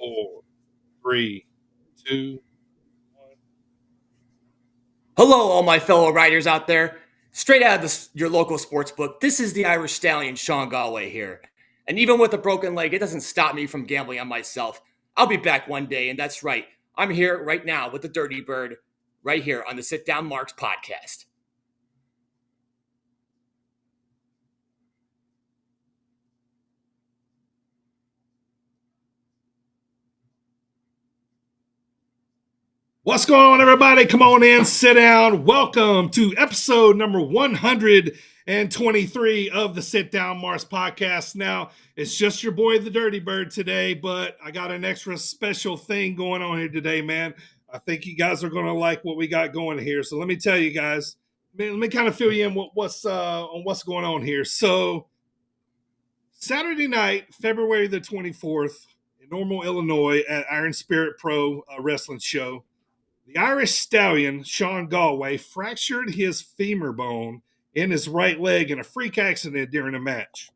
4, 3, 2, 1. Hello, all my fellow riders out there. Straight out of your local sports book, this is the Irish Stallion, Sean Galway here. And even with a broken leg, it doesn't stop me from gambling on myself. I'll be back one day, and that's right. I'm here right now with the Dirty Bird, right here on the Sit Down Marks podcast. What's going on, everybody? Come on in, sit down. Welcome to episode number 123 of the Sit Down Mars podcast. Now, it's just your boy, the Dirty Bird today, but I got an extra special thing going on here today, man. I think you guys are going to like what we got going here. So let me tell you guys, let me kind of fill you in on what's going on here. So Saturday night, February the 24th, in Normal, Illinois, at Iron Spirit Pro Wrestling Show, the Irish Stallion, Sean Galway, fractured his femur bone in his right leg in a freak accident during a match.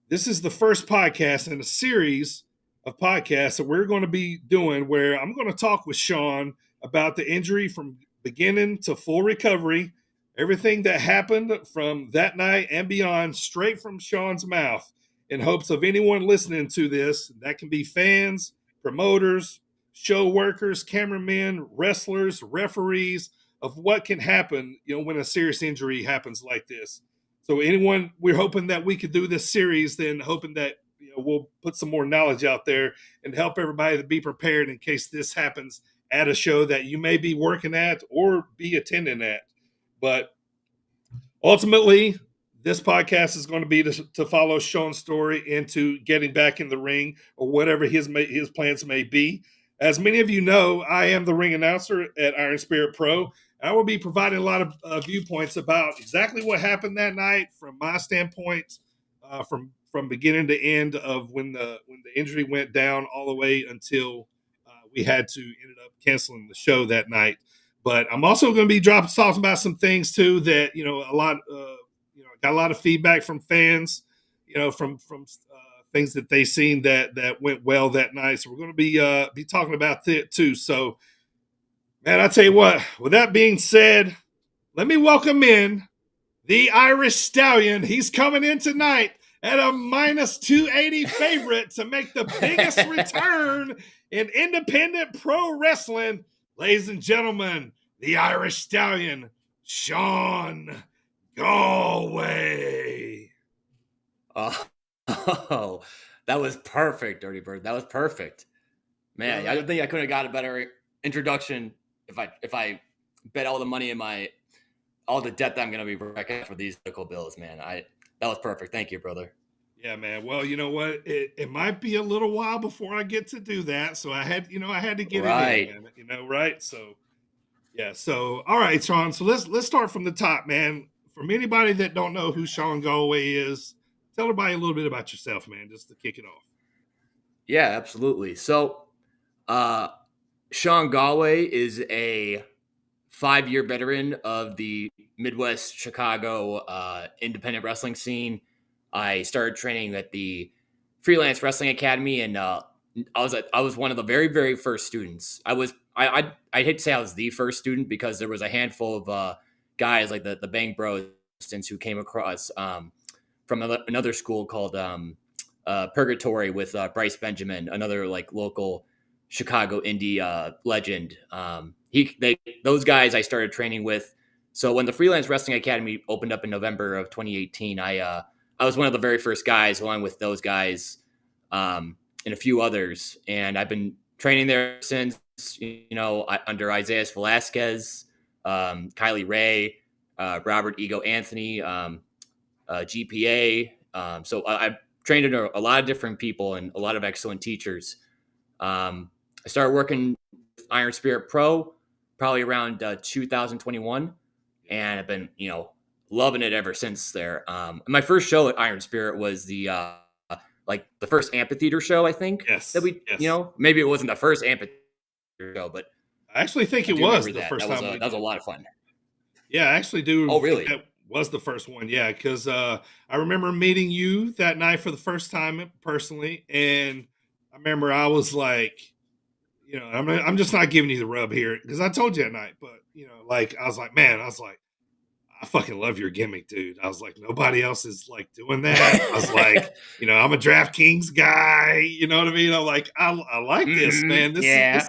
This is the first podcast in a series of podcasts that we're going to be doing where I'm going to talk with Sean about the injury from beginning to full recovery, everything that happened from that night and beyond, straight from Sean's mouth, in hopes of anyone listening to this, that can be fans, promoters, show workers, cameramen, wrestlers, referees, of what can happen, when a serious injury happens like this. So anyone, we're hoping that we could do this series, then hoping that we'll put some more knowledge out there and help everybody to be prepared in case this happens at a show that you may be working at or be attending at. But ultimately, this podcast is going to be to follow Sean's story into getting back in the ring or whatever his plans may be. As many of you know, I am the ring announcer at Iron Spirit Pro. I will be providing a lot of viewpoints about exactly what happened that night from my standpoint, from beginning to end of when the injury went down all the way until we had to ended up canceling the show that night. But I'm also going to be talking about some things too that got a lot of feedback from fans, from things that they seen that went well that night. So we're going to be talking about that too. So, man, I tell you what, with that being said, let me welcome in the Irish Stallion. He's coming in tonight at a minus 280 favorite to make the biggest return in independent pro wrestling. Ladies and gentlemen, the Irish Stallion, Sean Galway. Oh, that was perfect, Dirty Bird. That was perfect. Man, I don't think I could have got a better introduction if I bet all the money in all the debt that I'm going to be wrecking for these medical bills, man. That was perfect. Thank you, brother. Yeah, man. Well, you know what? It might be a little while before I get to do that, so I had to get it in, man, right? So, yeah. So, all right, Sean. So let's start from the top, man. From anybody that don't know who Sean Galway is, tell everybody a little bit about yourself, man, just to kick it off. Yeah, absolutely. So, Sean Galway is a 5-year veteran of the Midwest Chicago independent wrestling scene. I started training at the Freelance Wrestling Academy, and I was one of the very, very first students. I hate to say I was the first student because there was a handful of guys like the Bang Bros who came across from another school called Purgatory with Bryce Benjamin, another like local Chicago indie legend. Those guys I started training with. So when the Freelance Wrestling Academy opened up in November of 2018, I was one of the very first guys, along with those guys and a few others. And I've been training there since, under Isaias Velasquez, Kylie Ray, Robert Ego Anthony, GPA. So I've trained under a lot of different people and a lot of excellent teachers. I started working with Iron Spirit Pro probably around 2021, and I've been, loving it ever since there. My first show at Iron Spirit was the first amphitheater show, I think. Yes. That we, maybe it wasn't the first amphitheater show, but I actually think it was the first time. That was a lot of fun. Yeah, I actually do. Oh, really? That was the first one. Yeah, because I remember meeting you that night for the first time personally, and I remember I was like, I'm just not giving you the rub here because I told you that night, but like I was like, man, I was like, I fucking love your gimmick, dude. I was like, nobody else is like doing that. I was like, I'm a DraftKings guy. You know what I mean? I'm like, I like this, man. Yeah.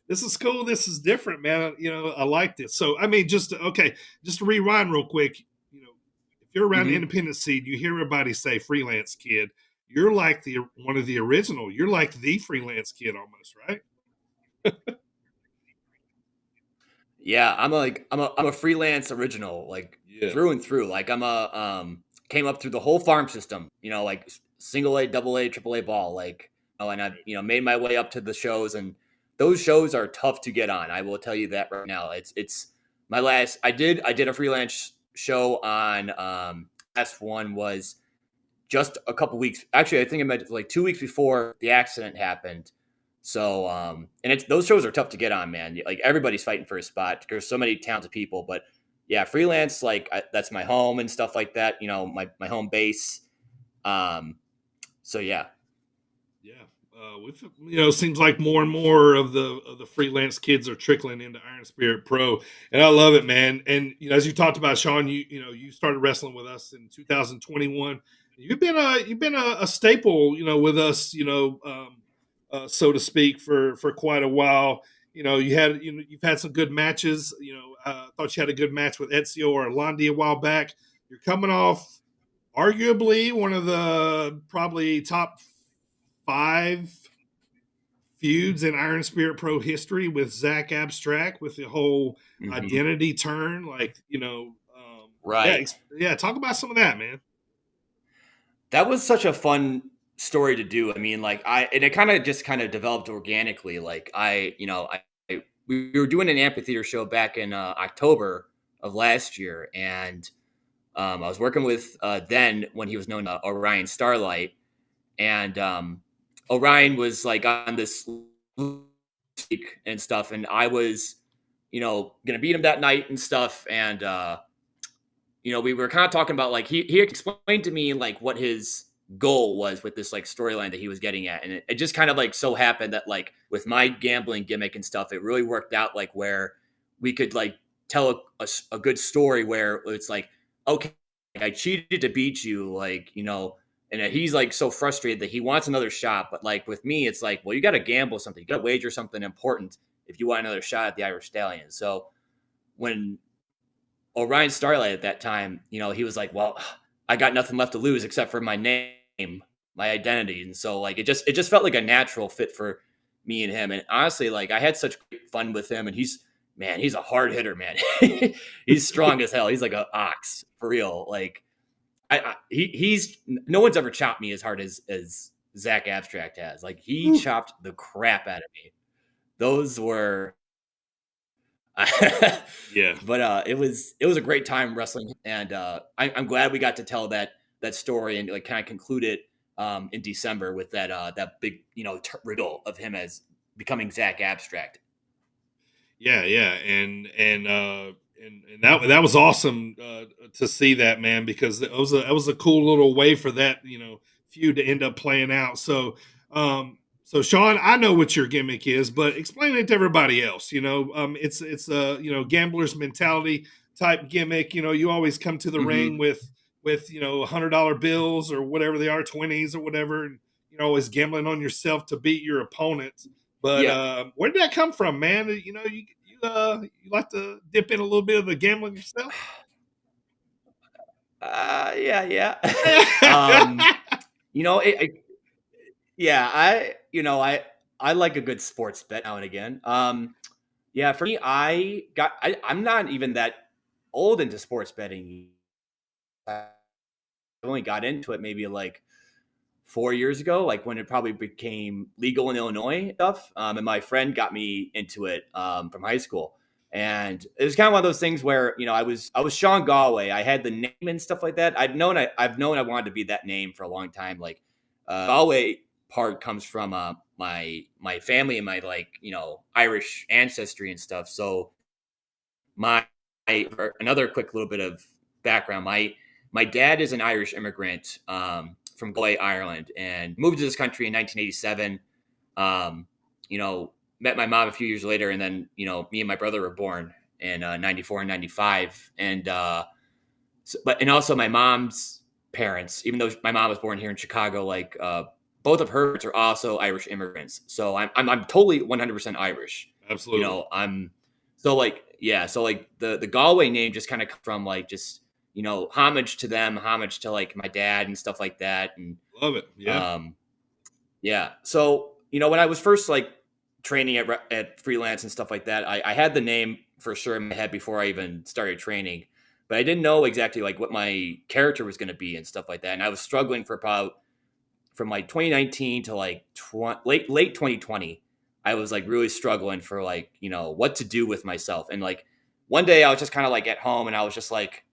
This is cool. This is different, man. I like this. So I mean, just to rewind real quick. If you're around independent seed, you hear everybody say freelance kid. You're like the one of the original. You're like the freelance kid almost, right? Yeah, I'm a freelance original, like Yeah. through and through. Like came up through the whole farm system, like single A, double A, triple A ball, like and I made my way up to the shows, and those shows are tough to get on. I will tell you that right now. It's my last. I did a freelance show on S1 was just a couple weeks. Actually, I think it meant like 2 weeks before the accident happened. So, and those shows are tough to get on, man. Like everybody's fighting for a spot. There's so many talented people, but yeah, freelance, like that's my home and stuff like that. My home base. So yeah. Seems like more and more of the freelance kids are trickling into Iron Spirit Pro, and I love it, man. And as you talked about, Sean, you started wrestling with us in 2021. You've been a staple, with us, so to speak, for quite a while. You've had some good matches. I thought you had a good match with Ezio or Londi a while back. You're coming off arguably one of the probably top 5 feuds in Iron Spirit Pro history with Zach Abstract, with the whole identity turn. Like, right. Yeah. Talk about some of that, man. That was such a fun story to do. I mean, like and it kind of developed organically. Like we were doing an amphitheater show back in October of last year, and I was working with then when he was known as Orion Starlight, and Orion was like on this week and stuff, and I was, gonna beat him that night and stuff, and we were kind of talking about like he explained to me like what his goal was with this like storyline that he was getting at, and it just kind of like so happened that like with my gambling gimmick and stuff, it really worked out like where we could like tell a good story where it's like, okay, I cheated to beat you, like and he's like so frustrated that he wants another shot, but like with me it's like, well, you got to gamble something, you got to wager something important if you want another shot at the Irish Stallion. So when Orion Starlight at that time, he was like, well, I got nothing left to lose except for my name, my identity. And so like, it just felt like a natural fit for me and him. And honestly, like I had such great fun with him, and he's a hard hitter, man. He's strong as hell. He's like an ox for real. Like he's no one's ever chopped me as hard as Zach Abstract has. Like he chopped the crap out of me. Those were Yeah, but it was a great time wrestling, and I'm glad we got to tell that story and like kind of conclude it in December with that big riddle of him as becoming Zach Abstract. yeah, and that was awesome to see that, man, because that was a cool little way for that feud to end up playing out. So Sean, I know what your gimmick is, but explain it to everybody else. It's a gambler's mentality type gimmick. You always come to the ring with $100 bills or whatever they are, 20s or whatever, and always gambling on yourself to beat your opponent. But where did that come from, man? You like to dip in a little bit of the gambling yourself? Yeah. I like a good sports bet now and again. Yeah, for me, I'm not even that old into sports betting. I only got into it maybe like 4 years ago, like when it probably became legal in Illinois stuff. And my friend got me into it from high school. And it was kind of one of those things where, I was Sean Galway. I had the name and stuff like that. I've known I wanted to be that name for a long time. Like Galway part comes from my family and my Irish ancestry and stuff. So another quick little bit of background. My dad is an Irish immigrant from Galway, Ireland, and moved to this country in 1987. You know, met my mom a few years later, and then me and my brother were born in 94 and 95, and and also my mom's parents, even though my mom was born here in Chicago, like both of her parents are also Irish immigrants. So I'm totally 100% Irish. Absolutely. I'm so like so like the Galway name just kind of from like just homage to them, homage to like my dad and stuff like that, and Love it. Yeah. yeah. So when I was first like training at freelance and stuff like that, I had the name for sure in my head before I even started training, but I didn't know exactly like what my character was going to be and stuff like that. And I was struggling for about from like 2019 to like late 2020. I was like really struggling for like what to do with myself. And like one day I was just kind of like at home and I was just like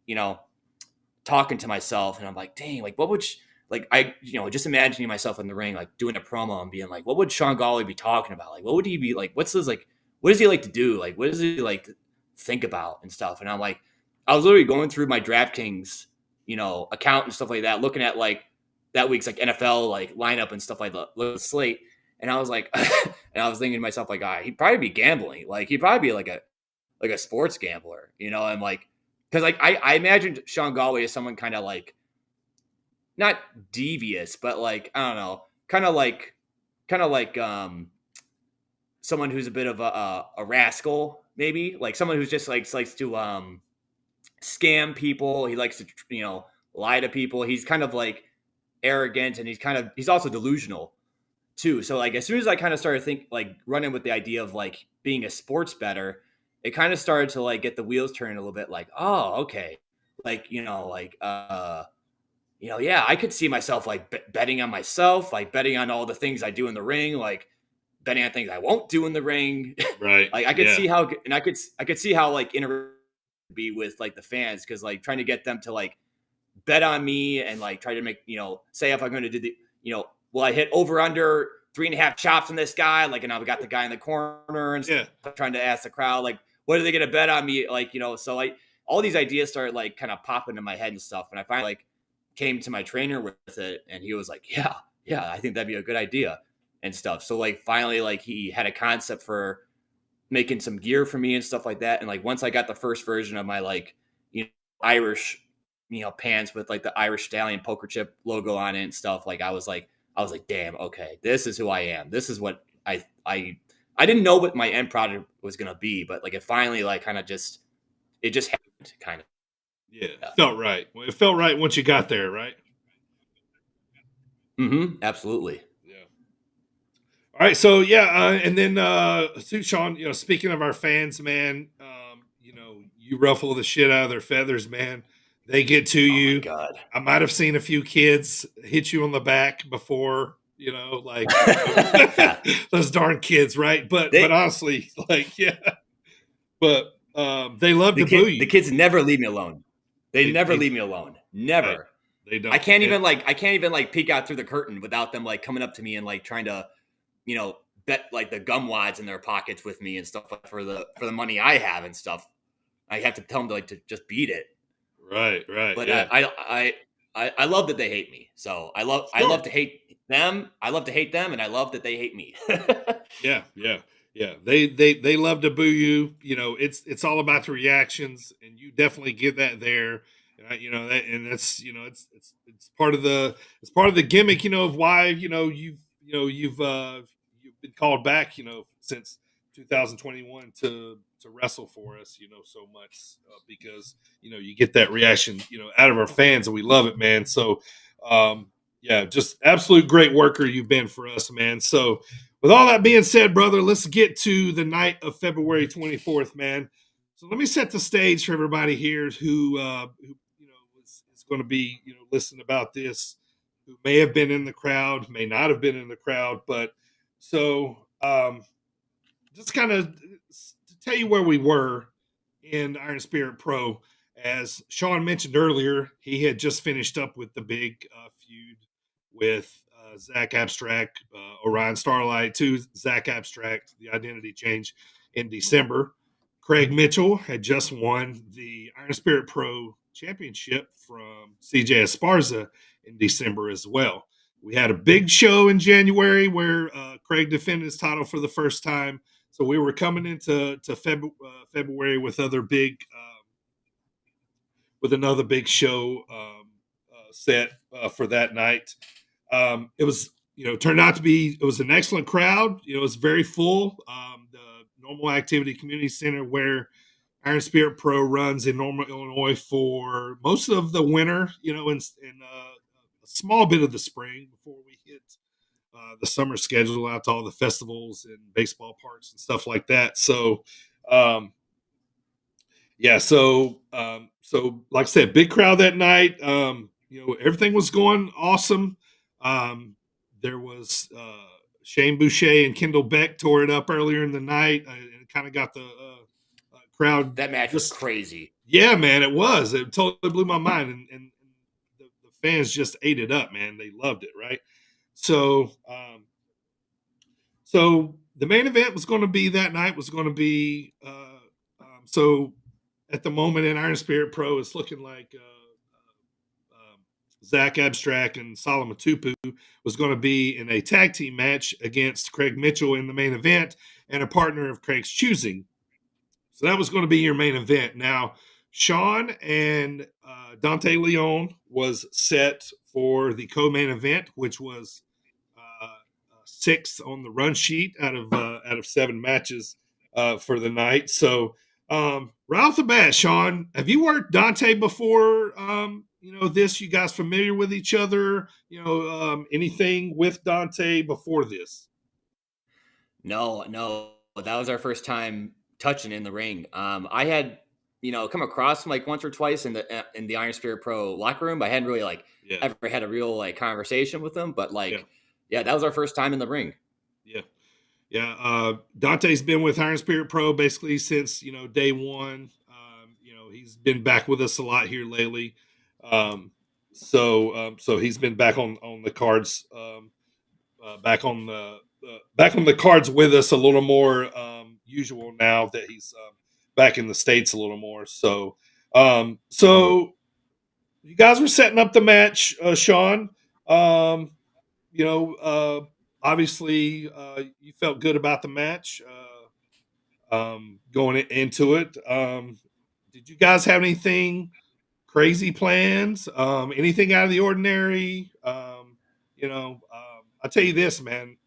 talking to myself, and I'm like, dang, like what would like I just imagining myself in the ring like doing a promo and being like, what would Sean Galway be talking about? Like what would he be like? What's his like? What does he like to do? Like what does he like to think about and stuff? And I'm like, I was literally going through my DraftKings account and stuff like that, looking at like that week's like NFL like lineup and stuff like the slate, and I was like, and I was thinking to myself like, he'd probably be gambling, like he'd probably be like a sports gambler, I'm like, because like I imagined Sean Galway as someone kind of like not devious, but like I don't know, kind of like someone who's a bit of a rascal, maybe like someone who's just like likes to scam people. He likes to lie to people. He's kind of like arrogant, and he's also delusional too. So like as soon as I kind of started running with the idea of like being a sports bettor, it kind of started to like get the wheels turning a little bit. Like, oh, okay, like yeah, I could see myself like betting on myself, like betting on all the things I do in the ring, like betting on things I won't do in the ring. Right. Like I could see how, and I could see how like be with like the fans, because like trying to get them to like bet on me and like try to make say if I'm going to do the will I hit over under 3.5 chops on this guy, like, and I've got the guy in the corner and stuff, trying to ask the crowd like what are they going to bet on me, like so like all these ideas started like kind of popping in my head and stuff, and I finally like came to my trainer with it, and he was like, yeah, I think that'd be a good idea and stuff. So like finally like he had a concept for making some gear for me and stuff like that. And like once I got the first version of my like Irish pants with like the Irish Stallion poker chip logo on it and stuff, like I was like damn, okay, this is who I am. This is what I didn't know what my end product was gonna be, but like it finally like kind of just happened kind of. Yeah, felt right. Well, it felt right once you got there, right? Absolutely. Yeah. All right, so yeah, and then Sean, speaking of our fans, man, you ruffle the shit out of their feathers, man. They get to you. Oh my God. I might have seen a few kids hit you on the back before, like those darn kids, right? But honestly, like, yeah, but they love to boo you. The kids never leave me alone. They never leave me alone. Never. Right. They don't. I can't even like peek out through the curtain without them like coming up to me and like trying to, bet like the gum wads in their pockets with me and stuff for the money I have and stuff. I have to tell them to just beat it. Right. But yeah. I love that they hate me. So I love to hate them. I love to hate them, and I love that they hate me. Yeah. They love to boo you. It's all about the reactions, and you definitely get that there. And that's it's part of the gimmick. Of why you've been called back. Since 2021 to wrestle for us. So much because you get that reaction out of our fans, and we love it, man. So yeah, just absolute great worker you've been for us, man. So with all that being said, brother, let's get to the night of February 24th, man. So let me set the stage for everybody here who is going to be listening about this, who may have been in the crowd, may not have been in the crowd, but so just kind of to tell you where we were in Iron Spirit Pro. As Sean mentioned earlier, he had just finished up with the big feud with Zach Abstract, Orion Starlight to Zach Abstract, the identity change in December. Craig Mitchell had just won the Iron Spirit Pro Championship from CJ Esparza in December as well. We had a big show in January where Craig defended his title for the first time. So we were coming into February with with another big show set for that night. It was, turned out to be, it was an excellent crowd. It was very full. The Normal Activity Community Center, where Iron Spirit Pro runs in Normal, Illinois for most of the winter, and a small bit of the spring before we hit the summer schedule out to all the festivals and baseball parks and stuff like that. So, yeah, so like I said, big crowd that night. Everything was going awesome. There was Shane Boucher and Kendall Beck tore it up earlier in the night, and it kind of got the crowd. That match was crazy. Yeah, man, it was. It totally blew my mind, and the fans just ate it up, man. They loved it, right? So, so the main event was going to be that night was going to be so at the moment in Iron Spirit Pro, it's looking like Zach Abstract and Solomon Tupu was going to be in a tag team match against Craig Mitchell in the main event and a partner of Craig's choosing. So that was going to be your main event. Now, Sean and Dante Leon was set for the co-main event, which was sixth on the run sheet out of 7 matches for the night. So right off the bat, Sean, have you worked Dante before? This, you guys familiar with each other? Anything with Dante before this? No, that was our first time touching in the ring. I had, come across him like once or twice in the Iron Spirit Pro locker room. But I hadn't really ever had a real conversation with him. But that was our first time in the ring. Yeah. Dante's been with Iron Spirit Pro basically since day one. He's been back with us a lot here lately. So he's been back on the cards, back on the cards with us a little more usual now that he's back in the States a little more. So you guys were setting up the match, Sean. Obviously, you felt good about the match going into it. Did you guys have anything crazy plans? Anything out of the ordinary? I'll tell you this, man.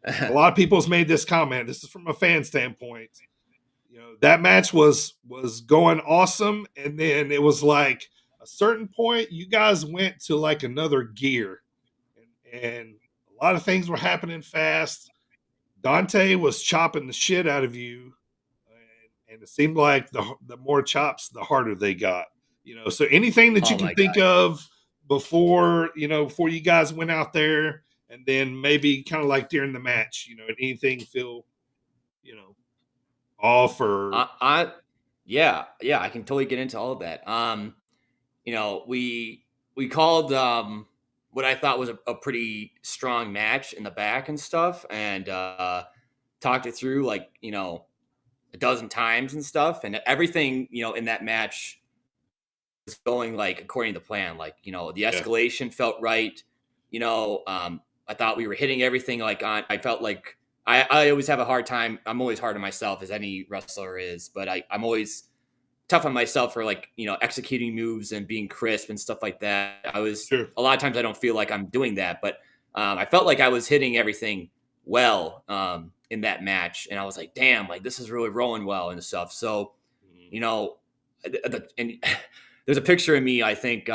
A lot of people's made this comment. This is from a fan standpoint. That match was going awesome, and then it was like a certain point, you guys went to like another gear, and a lot of things were happening fast. Dante was chopping the shit out of you, and it seemed like the more chops, the harder they got. So anything that you can think of before you guys went out there, and then maybe kind of like during the match, anything feel, off or I can totally get into all of that. We called what I thought was a pretty strong match in the back and stuff, and talked it through a dozen times and stuff, and everything in that match was going according to plan. The escalation felt right. I thought we were hitting everything I felt like I always have a hard time. I'm always hard on myself, as any wrestler is, but I'm always tough on myself for executing moves and being crisp and stuff like that. A lot of times I don't feel like I'm doing that, but I felt like I was hitting everything well in that match, and I was like, damn, this is really rolling well and stuff. So, and there's a picture of me, I think,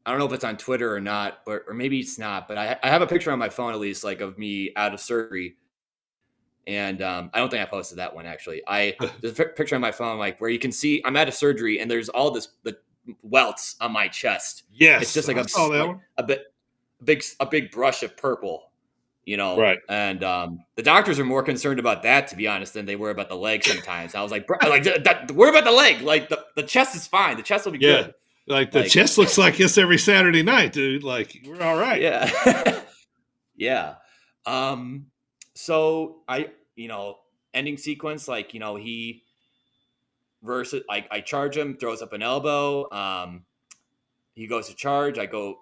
I don't know if it's on Twitter or not, or maybe it's not, but I have a picture on my phone, at least, of me out of surgery. And I don't think I posted that one, actually. There's a picture on my phone, where you can see I'm out of surgery, and there's all the welts on my chest. Yes, it's just a big brush of purple, right. And the doctors are more concerned about that, to be honest, than they were about the leg sometimes. I was like, worry about the leg. The chest is fine. The chest will be good. The chest looks like this every Saturday night, dude. We're all right. Yeah. Yeah. So ending sequence, he versus, I charge him, throws up an elbow. He goes to charge. I go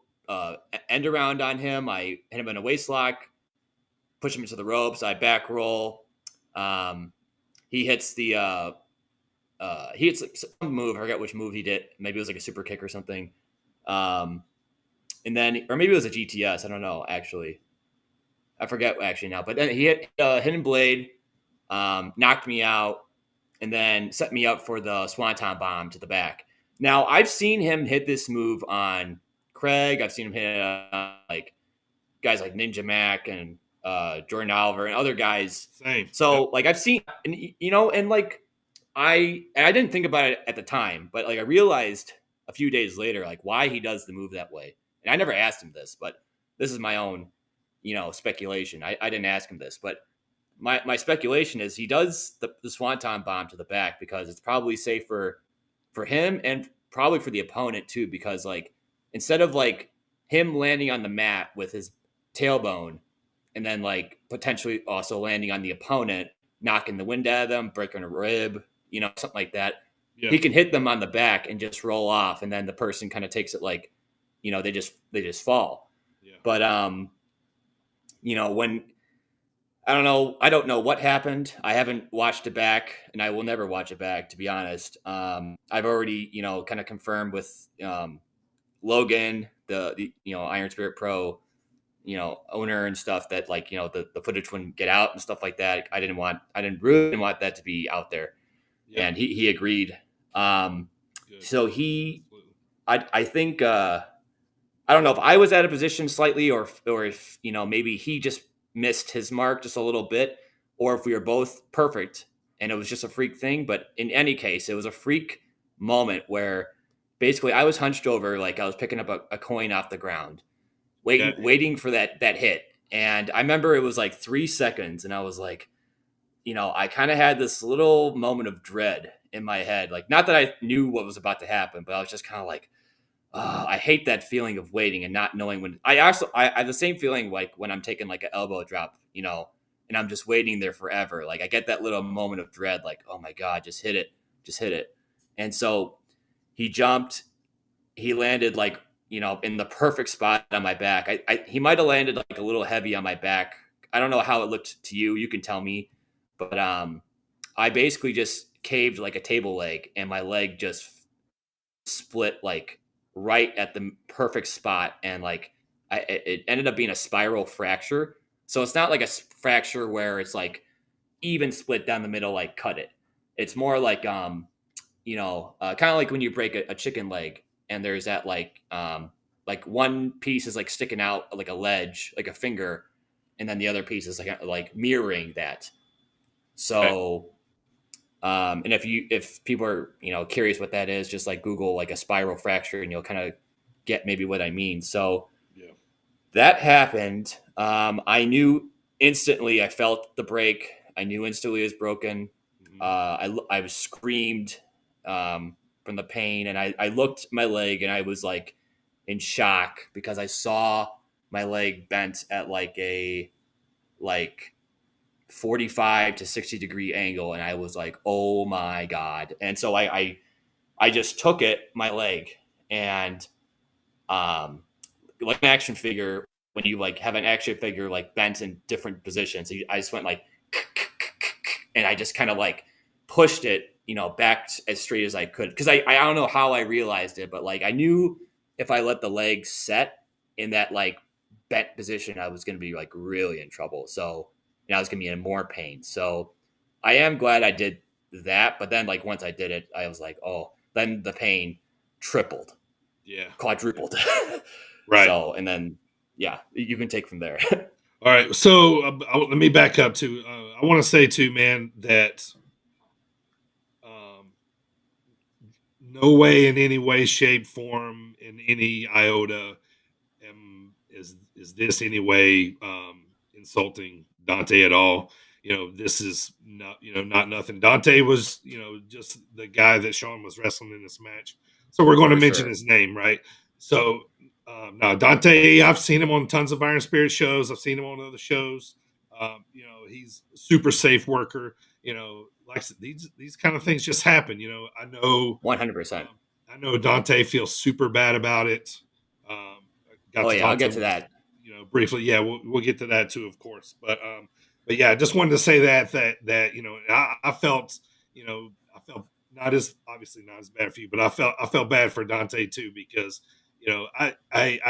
end around on him. I hit him in a waist lock, push him into the ropes. I back roll. He hits some move. I forget which move he did. Maybe it was like a super kick or something. And then, or maybe it was a GTS. I don't know, actually. I forget actually now. But then he hit hidden blade, knocked me out, and then set me up for the Swanton bomb to the back. Now, I've seen him hit this move on Craig. I've seen him hit like guys like Ninja Mac and Jordan Oliver and other guys. Same. So, like, I've seen, and and like, I didn't think about it at the time, but like I realized a few days later, like why he does the move that way. And I never asked him this, but this is my own, speculation. I didn't ask him this, but my speculation is he does the Swanton bomb to the back because it's probably safer for him and probably for the opponent too, because like instead of like him landing on the mat with his tailbone and then like potentially also landing on the opponent, knocking the wind out of them, breaking a rib, something like that. Yeah. He can hit them on the back and just roll off, and then the person kind of takes it like, they just fall. Yeah. But when I don't know what happened. I haven't watched it back, and I will never watch it back, to be honest. I've already kind of confirmed with Logan, the Iron Spirit Pro owner and stuff that like the footage wouldn't get out and stuff like that. I didn't really want that to be out there. Yeah. And he agreed. So I think I don't know if I was out of position slightly or if maybe he just missed his mark just a little bit, or if we were both perfect and it was just a freak thing. But in any case, it was a freak moment where basically I was hunched over like I was picking up a coin off the ground, waiting for that hit. And I remember it was like 3 seconds, and I was like, I kind of had this little moment of dread in my head. Like, not that I knew what was about to happen, but I was just kind of like, I hate that feeling of waiting and not knowing when. I have the same feeling like when I'm taking like an elbow drop, and I'm just waiting there forever. Like I get that little moment of dread, like, oh my God, just hit it. And so he jumped, he landed like, in the perfect spot on my back. He might've landed like a little heavy on my back. I don't know how it looked to you. You can tell me, but I basically just caved like a table leg, and my leg just split like right at the perfect spot, and like it ended up being a spiral fracture. So it's not like a fracture where it's like even split down the middle, like cut it. It's more like kind of like when you break a chicken leg, and there's that like one piece is like sticking out like a ledge, like a finger, and then the other piece is like mirroring that. So and if people are curious what that is, just like Google like a spiral fracture, and you'll kind of get maybe what I mean. So yeah, that happened. I knew instantly. I felt the break. I knew instantly it was broken. Mm-hmm. I was screamed from the pain, and I looked at my leg, and I was like in shock because I saw my leg bent at like a 45 to 60 degree angle, and I was like, oh my God. And so I just took my leg, and like an action figure, when you like have an action figure like bent in different positions, I just went like, and I just kind of like pushed it back as straight as I could, because I don't know how I realized it, but like I knew if I let the leg set in that like bent position, I was going to be like really in trouble. So I was going to be in more pain. So I am glad I did that. But then like once I did it, I was like, oh, then the pain tripled. Yeah. Quadrupled. Right. So, and then, yeah, you can take from there. All right. So let me back up to, I want to say too, man, that no way in any way, shape, form, in any iota is this any way insulting Dante at all. This is not nothing. Dante was, just the guy that Sean was wrestling in this match. So we're going to mention his name, right? So now Dante, I've seen him on tons of Iron Spirit shows. I've seen him on other shows. He's a super safe worker. Like these kind of things just happen. I know 100%. I know Dante feels super bad about it. got to I'll talk to get to him, that. briefly. Yeah, we'll get to that too, of course. But yeah, I just wanted to say that I felt I felt not as obviously not as bad for you, but I felt bad for Dante too because I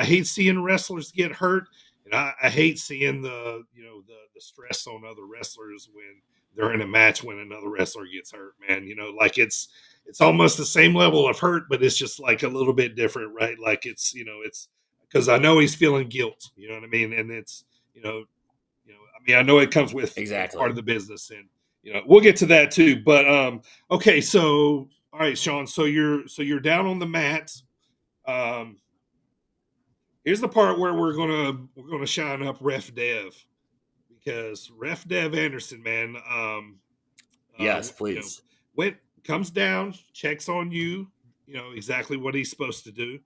hate seeing wrestlers get hurt, and I hate seeing the stress on other wrestlers when they're in a match when another wrestler gets hurt. Man, like it's almost the same level of hurt, but it's just like a little bit different, right? Like it's because I know he's feeling guilt. You know what I mean? And it's I mean, I know it comes with part Exactly. of the business, and we'll get to that too. But okay, so all right, Sean. So you're down on the mat. Um, here's the part where we're gonna shine up Ref Dev because Ref Dev Anderson, man, Yes, you know, please. went comes down, checks on you, exactly what he's supposed to do,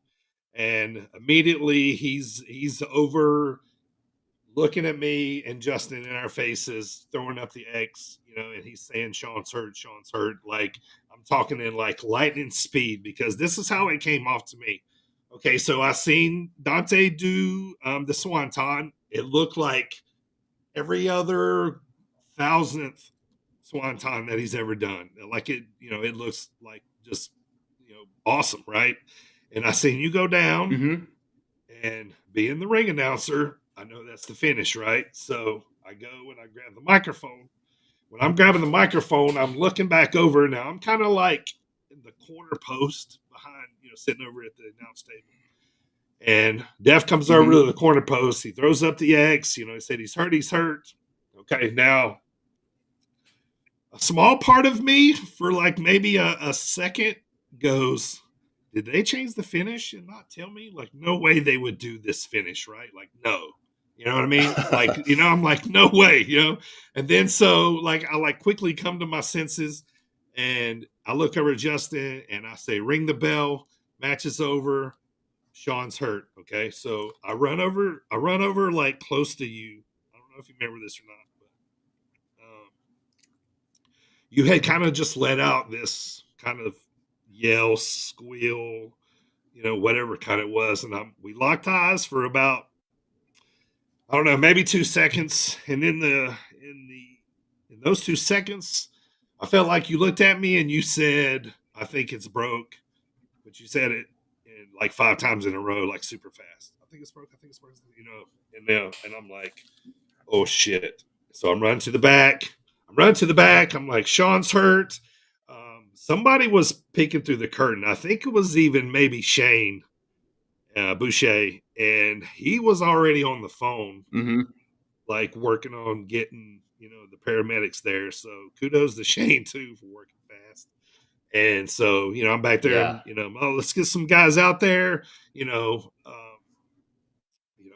and immediately he's over looking at me and Justin in our faces, throwing up the X, and he's saying Sean's hurt, Sean's hurt. Like I'm talking in like lightning speed because this is how it came off to me. Okay, so I seen Dante do the Swanton. It looked like every other thousandth Swanton that he's ever done. Like it looks like just awesome, right? And I seen you go down Mm-hmm. and being the ring announcer, I know that's the finish, right? So I go and I grab the microphone. When I'm grabbing the microphone, I'm looking back over. Now I'm kind of like in the corner post behind, sitting over at the announce table. And Def comes over to Mm-hmm. the corner post. He throws up the X. He said he's hurt. He's hurt. Okay, now a small part of me for like maybe a second goes, did they change the finish and not tell me? Like, no way they would do this finish, right? Like, no. You know what I mean? Like, I'm like, no way, And then so like I like quickly come to my senses and I look over at Justin and I say, ring the bell, match is over, Sean's hurt. Okay. So I run over like close to you. I don't know if you remember this or not, but you had kind of just let out this kind of yell, squeal, whatever kind it was, and we locked eyes for about I don't know, maybe 2 seconds, and in those 2 seconds, I felt like you looked at me and you said, "I think it's broke," but you said it in like 5 times in a row, like super fast. I think it's broke. I think it's broke. And I'm like, oh shit. So I'm running to the back. I'm like, Sean's hurt. Somebody was peeking through the curtain. I think it was even maybe Shane Boucher, and he was already on the phone, Mm-hmm. like working on getting, the paramedics there. So kudos to Shane too for working fast. And so, I'm back there Yeah. and, oh, let's get some guys out there,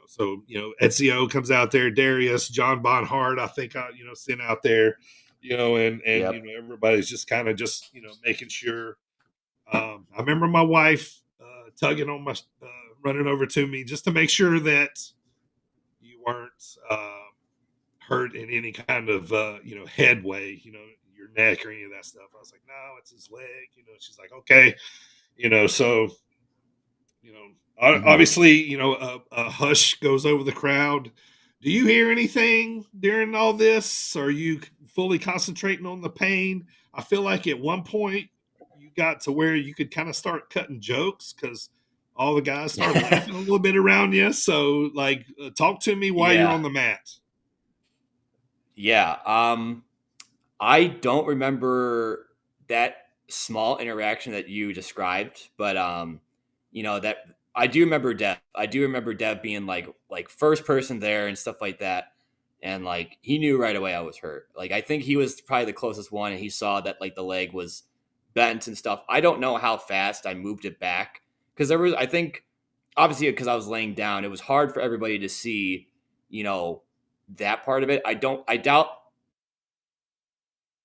so Ezio comes out there, Darius, John Bonhart, I think I sent out there, and Yep. everybody's just kind of just making sure. I remember my wife tugging on my running over to me just to make sure that you weren't hurt in any kind of headway, your neck or any of that stuff. I was like, no, it's his leg. She's like, okay, so you know, Mm-hmm. obviously, a hush goes over the crowd. Do you hear anything during all this? Are you fully concentrating on the pain? I feel like at one point you got to where you could kind of start cutting jokes because all the guys started laughing a little bit around you. So, like, talk to me while you're Yeah. on the mat. Yeah. I don't remember that small interaction that you described, but that I do remember Dev. I do remember Dev being like first person there and stuff like that. And like he knew right away I was hurt. Like I think he was probably the closest one and he saw that like the leg was bent and stuff. I don't know how fast I moved it back because there was I think obviously because I was laying down, it was hard for everybody to see, you know, that part of it. I doubt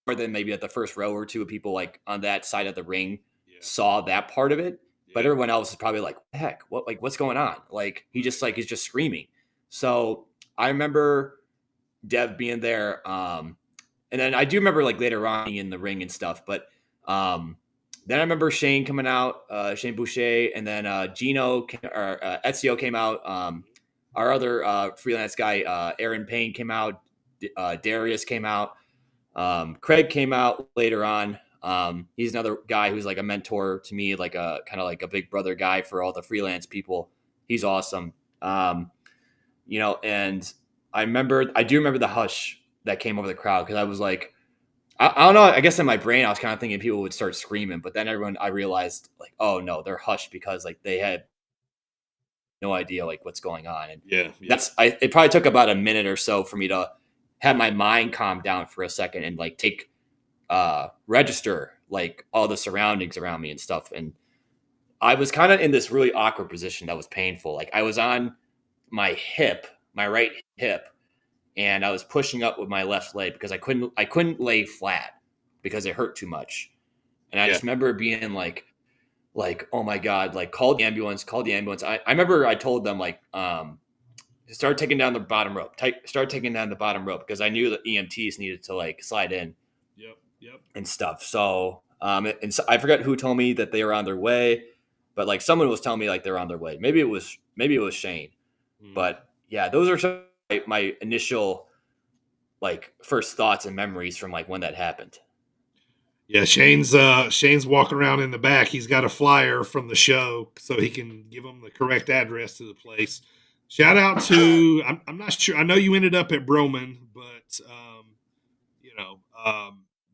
more than maybe at the first row or two of people like on that side of the ring Yeah, saw that part of it. But yeah, everyone else is probably like, heck, what's going on? Like he just like is just screaming. So I remember Dev being there. And then I do remember like later on in the ring and stuff, but Then I remember Shane coming out, Shane Boucher, and then Ezio came out. Our other freelance guy, Aaron Payne, came out. Darius came out. Craig came out later on. He's another guy who's like a mentor to me, like a kind of like a big brother guy for all the freelance people. He's awesome. And I do remember the hush that came over the crowd because I was like, I don't know. I guess in my brain, I was kind of thinking people would start screaming, but then I realized like, oh no, they're hushed because like they had no idea like what's going on. And it probably took about a minute or so for me to have my mind calm down for a second and like register like all the surroundings around me and stuff. And I was kind of in this really awkward position that was painful. Like I was on my right hip, and I was pushing up with my left leg because I couldn't lay flat because it hurt too much. And I just remember being like, oh my God, like call the ambulance. I remember I told them like, start taking down the bottom rope, because I knew that EMTs needed to like slide in and stuff. So, and so I forget who told me that they were on their way, but like someone was telling me like they're on their way. Maybe it was Shane, but yeah, those are some of my initial like first thoughts and memories from like when that happened. Yeah, Shane's walking around in the back. He's got a flyer from the show so he can give them the correct address to the place. Shout out to I'm not sure. I know you ended up at Broman, but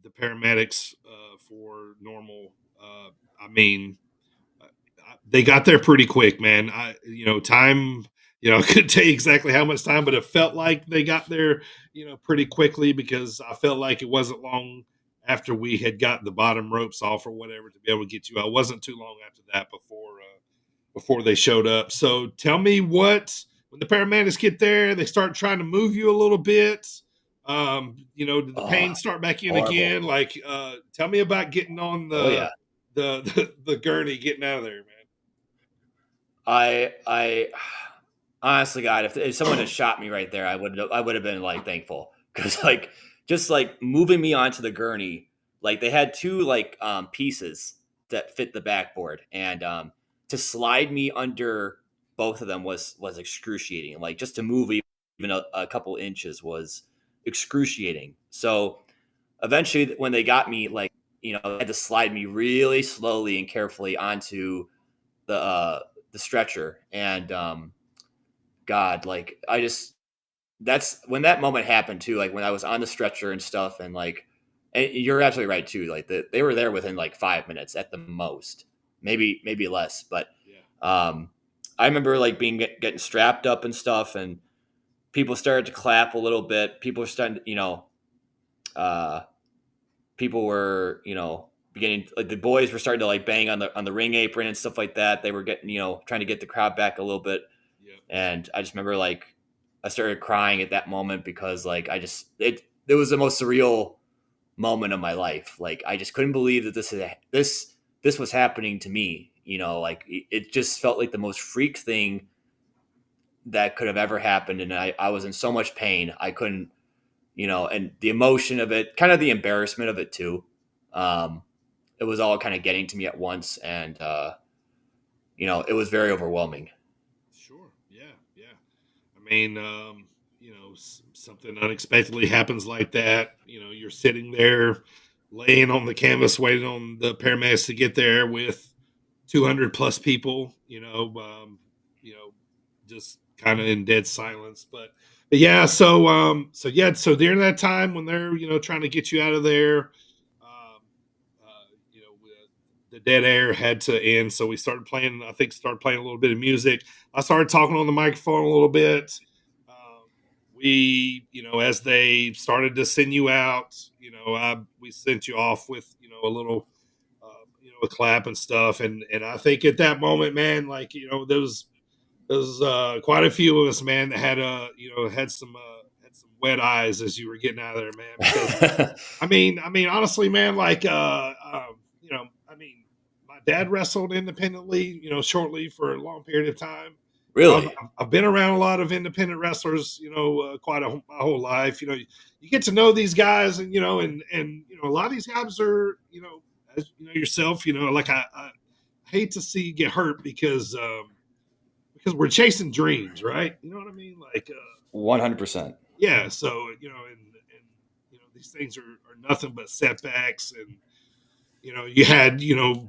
the paramedics for normal. They got there pretty quick, man. Time. I couldn't tell you exactly how much time, but it felt like they got there, pretty quickly because I felt like it wasn't long after we had got the bottom ropes off or whatever to be able to get you out. It wasn't too long after that before they showed up. So tell me when the paramedics get there, they start trying to move you a little bit. Did the pain start back in horrible. Again? Like, tell me about getting on the gurney, getting out of there, man. I honestly, God, if someone had shot me right there, I would have been like thankful because like just like moving me onto the gurney, like they had two like pieces that fit the backboard, and to slide me under both of them was excruciating. Like just to move even a couple inches was excruciating. So eventually, when they got me, like they had to slide me really slowly and carefully onto the stretcher, and God, like that's when that moment happened too. Like when I was on the stretcher and stuff, and like, and you're absolutely right too. Like they were there within like 5 minutes at the most, maybe less. But I remember like getting strapped up and stuff, and people started to clap a little bit. People were starting, people were, beginning, like the boys were starting to like bang on the ring apron and stuff like that. They were getting, trying to get the crowd back a little bit. Yep. And I just remember like I started crying at that moment because like it was the most surreal moment of my life. Like I just couldn't believe that this was happening to me. Like it just felt like the most freak thing that could have ever happened. And I was in so much pain. I couldn't, and the emotion of it, kind of the embarrassment of it too. It was all kind of getting to me at once. And, it was very overwhelming. Sure. Yeah. Yeah. I mean, something unexpectedly happens like that. You're sitting there laying on the canvas, waiting on the paramedics to get there with 200 plus people, just kind of in dead silence. But yeah, so during that time when they're, trying to get you out of there, the dead air had to end. So we started playing a little bit of music. I started talking on the microphone a little bit. We, as they started to send you out, we sent you off with, a little, a clap and stuff. And I think at that moment, man, like, there was quite a few of us, man, that had some wet eyes as you were getting out of there, man. Because I mean, honestly, man, like, my dad wrestled independently, shortly for a long period of time. Really? I've been around a lot of independent wrestlers, my whole life. You get to know these guys, and a lot of these guys are, as yourself, like I hate to see you get hurt because we're chasing dreams, right? You know what I mean? Like, 100%. yeah. So and these things are nothing but setbacks, and you had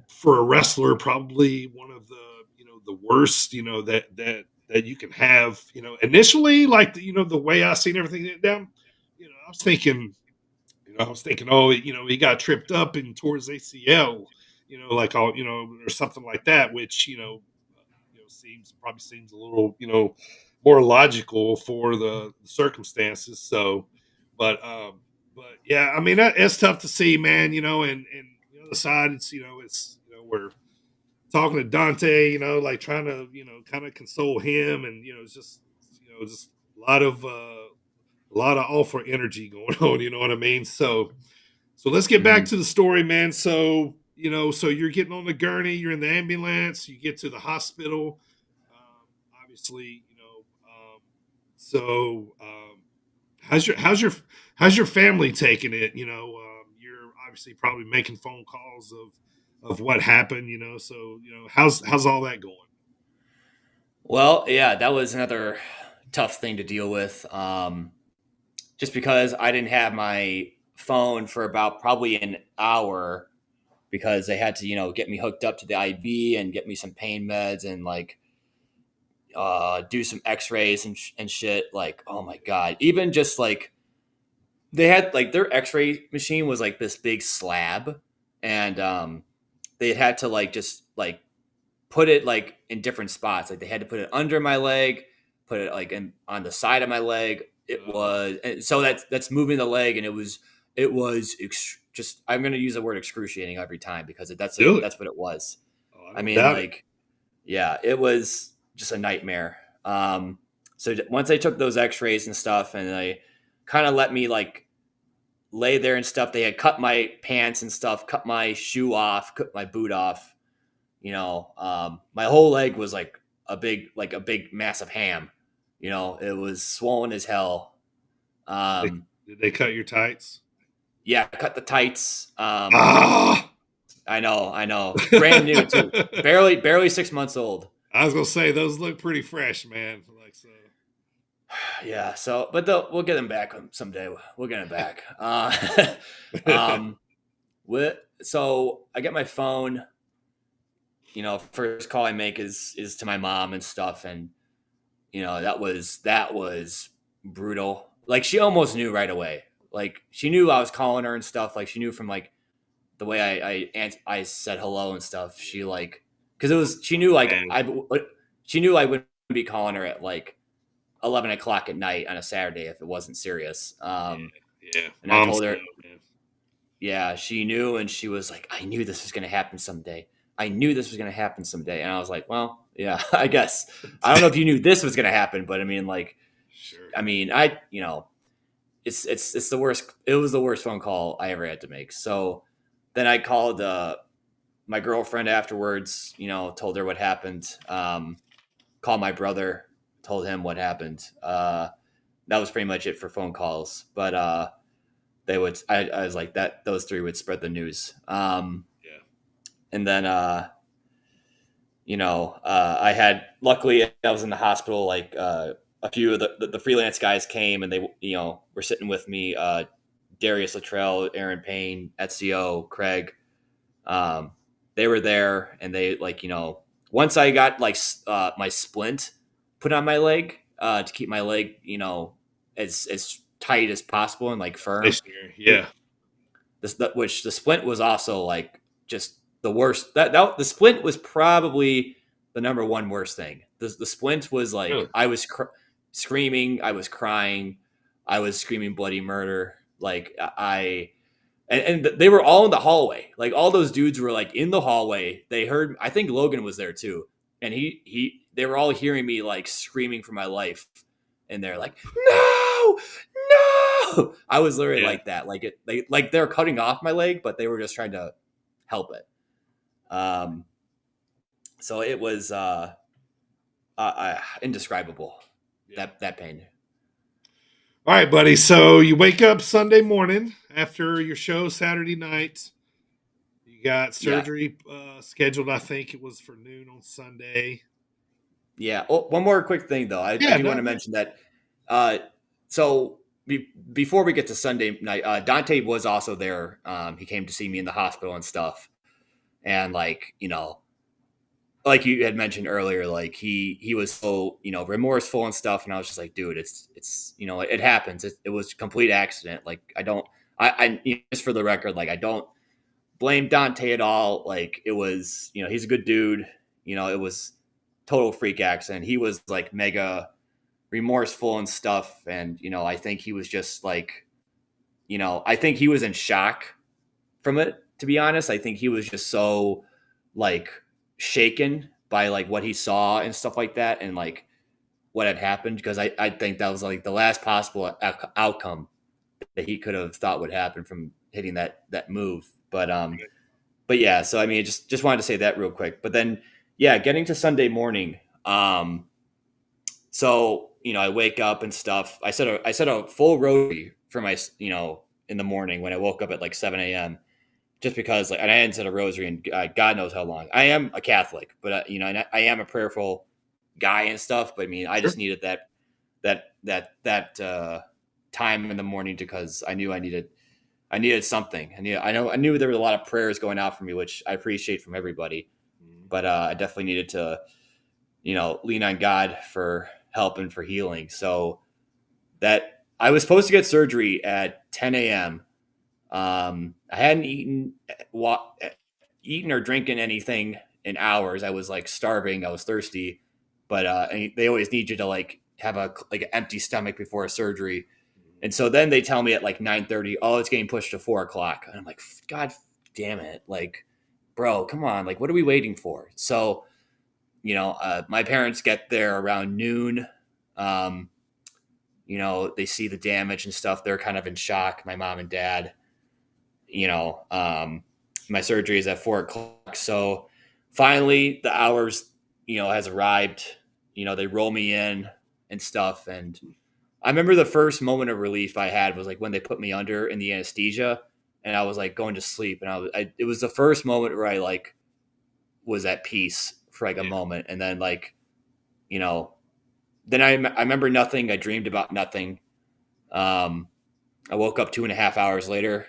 for a wrestler probably one of the worst that you can have. Initially, like the way I seen everything down. I was thinking. Oh, he got tripped up and tore his ACL, like all, or something like that, which, seems a little, more logical for the circumstances. So, but yeah, I mean, it's tough to see, man, and the other side, we're talking to Dante, like trying to, kind of console him. And, it's just a lot of awful energy going on, you know what I mean? So let's get back Mhm. to the story, man. So, so you're getting on the gurney, you're in the ambulance, you get to the hospital. Obviously, so how's your family taking it? You're obviously probably making phone calls of what happened, so, how's all that going? Well, yeah, that was another tough thing to deal with. Just because I didn't have my phone for about probably an hour because they had to, get me hooked up to the IV and get me some pain meds and like do some X-rays and shit. Like, oh my god, even just like they had like their X-ray machine was like this big slab, and they had to like just like put it like in different spots. Like they had to put it under my leg, put it like on the side of my leg. It was and so that's moving the leg, and it was just I'm gonna use the word excruciating every time because Really? that's what it was. Oh, I I don't mean, doubt it. like, yeah, it was just a nightmare. So once they took those X-rays and stuff, and they kind of let me like lay there and stuff, they had cut my pants and stuff, cut my shoe off, cut my boot off. My whole leg was like a big massive ham. It was swollen as hell. They, Um, did they cut your tights? yeah, cut the tights. Ah. I know, brand new too, barely 6 months old. I was gonna say those look pretty fresh, man. Like so. Yeah. So, but we'll get them back someday. We'll get them back. Um, so I get my phone. First call I make is to my mom and stuff, and that was brutal. Like she almost knew right away. Like she knew I was calling her and stuff. Like she knew from like the way I said hello and stuff. She like because it was she knew like Man, she knew I wouldn't be calling her at like 11 o'clock at night on a Saturday if it wasn't serious. yeah, yeah. And I Moms told her, know, man. yeah, she knew, and she was like, I knew this was going to happen someday. I knew this was going to happen someday. And I was like, well, yeah, I guess. I don't know if you knew this was going to happen, but I mean, like, Sure. it's the worst. It was the worst phone call I ever had to make. So then I called my girlfriend afterwards, told her what happened. Called my brother, told him what happened. That was pretty much it for phone calls. But I was like that. Those three would spread the news. Yeah. And then, I had, luckily I was in the hospital. Like, a few of the freelance guys came and they, were sitting with me, Darius Luttrell, Aaron Payne, Ezio, Craig. They were there and they like, once I got like, my splint put on my leg, to keep my leg, as tight as possible and like firm. Stationary. Yeah. Which the splint was also like just the worst. The splint was probably the number one worst thing. The splint was like Really. I was screaming, I was crying, I was screaming bloody murder. Like and they were all in the hallway. Like all those dudes were like in the hallway. They heard. I think Logan was there too, and they were all hearing me like screaming for my life, and they're like, no, no. I was literally Yeah. like that. Like they're cutting off my leg, but they were just trying to help it. So it was indescribable. Yeah. That pain. All right, buddy. So you wake up Sunday morning after your show Saturday night. You got Yeah. surgery scheduled. I think it was for noon on Sunday. Yeah. Oh, one more quick thing though. I Yeah, do want to mention that. Uh, so before we get to Sunday night, Dante was also there. He came to see me in the hospital and stuff. And like, like you had mentioned earlier, like he was so, remorseful and stuff. And I was just like, dude, it's, it happens. It was a complete accident. Like just for the record, like I don't blame Dante at all. Like it was, he's a good dude. It was total freak accident. He was like mega remorseful and stuff. And, I think he was just like, I think he was in shock from it, to be honest. I think he was just so like shaken by like what he saw and stuff like that. And like what had happened. Because I think that was like the last possible outcome that he could have thought would happen from hitting that move. But yeah, so I mean, just wanted to say that real quick. But then, yeah, getting to Sunday morning. So I wake up and stuff. I said a full rosary for my in the morning when I woke up at like 7 a.m. Just because like, and I hadn't said a rosary in God knows how long. I am a Catholic, but and I am a prayerful guy and stuff. But I mean, I just needed that time in the morning because I knew I needed something. I knew there were a lot of prayers going out for me, which I appreciate from everybody. But I definitely needed to, lean on God for help and for healing. So that I was supposed to get surgery at 10 a.m. I hadn't eaten or drinking anything in hours. I was like starving. I was thirsty, but and they always need you to like have an empty stomach before a surgery. And so then they tell me at like 9:30, oh, it's getting pushed to 4:00. And I'm like, God damn it. Like, bro, come on. Like, what are we waiting for? So, my parents get there around noon. They see the damage and stuff. They're kind of in shock. My mom and dad, my surgery is at 4:00. So finally the hours, has arrived. They roll me in and stuff. And I remember the first moment of relief I had was like when they put me under in the anesthesia and I was like going to sleep. And it was the first moment where I like was at peace for like a moment. And then like, then I remember nothing. I dreamed about nothing. I woke up 2.5 hours later.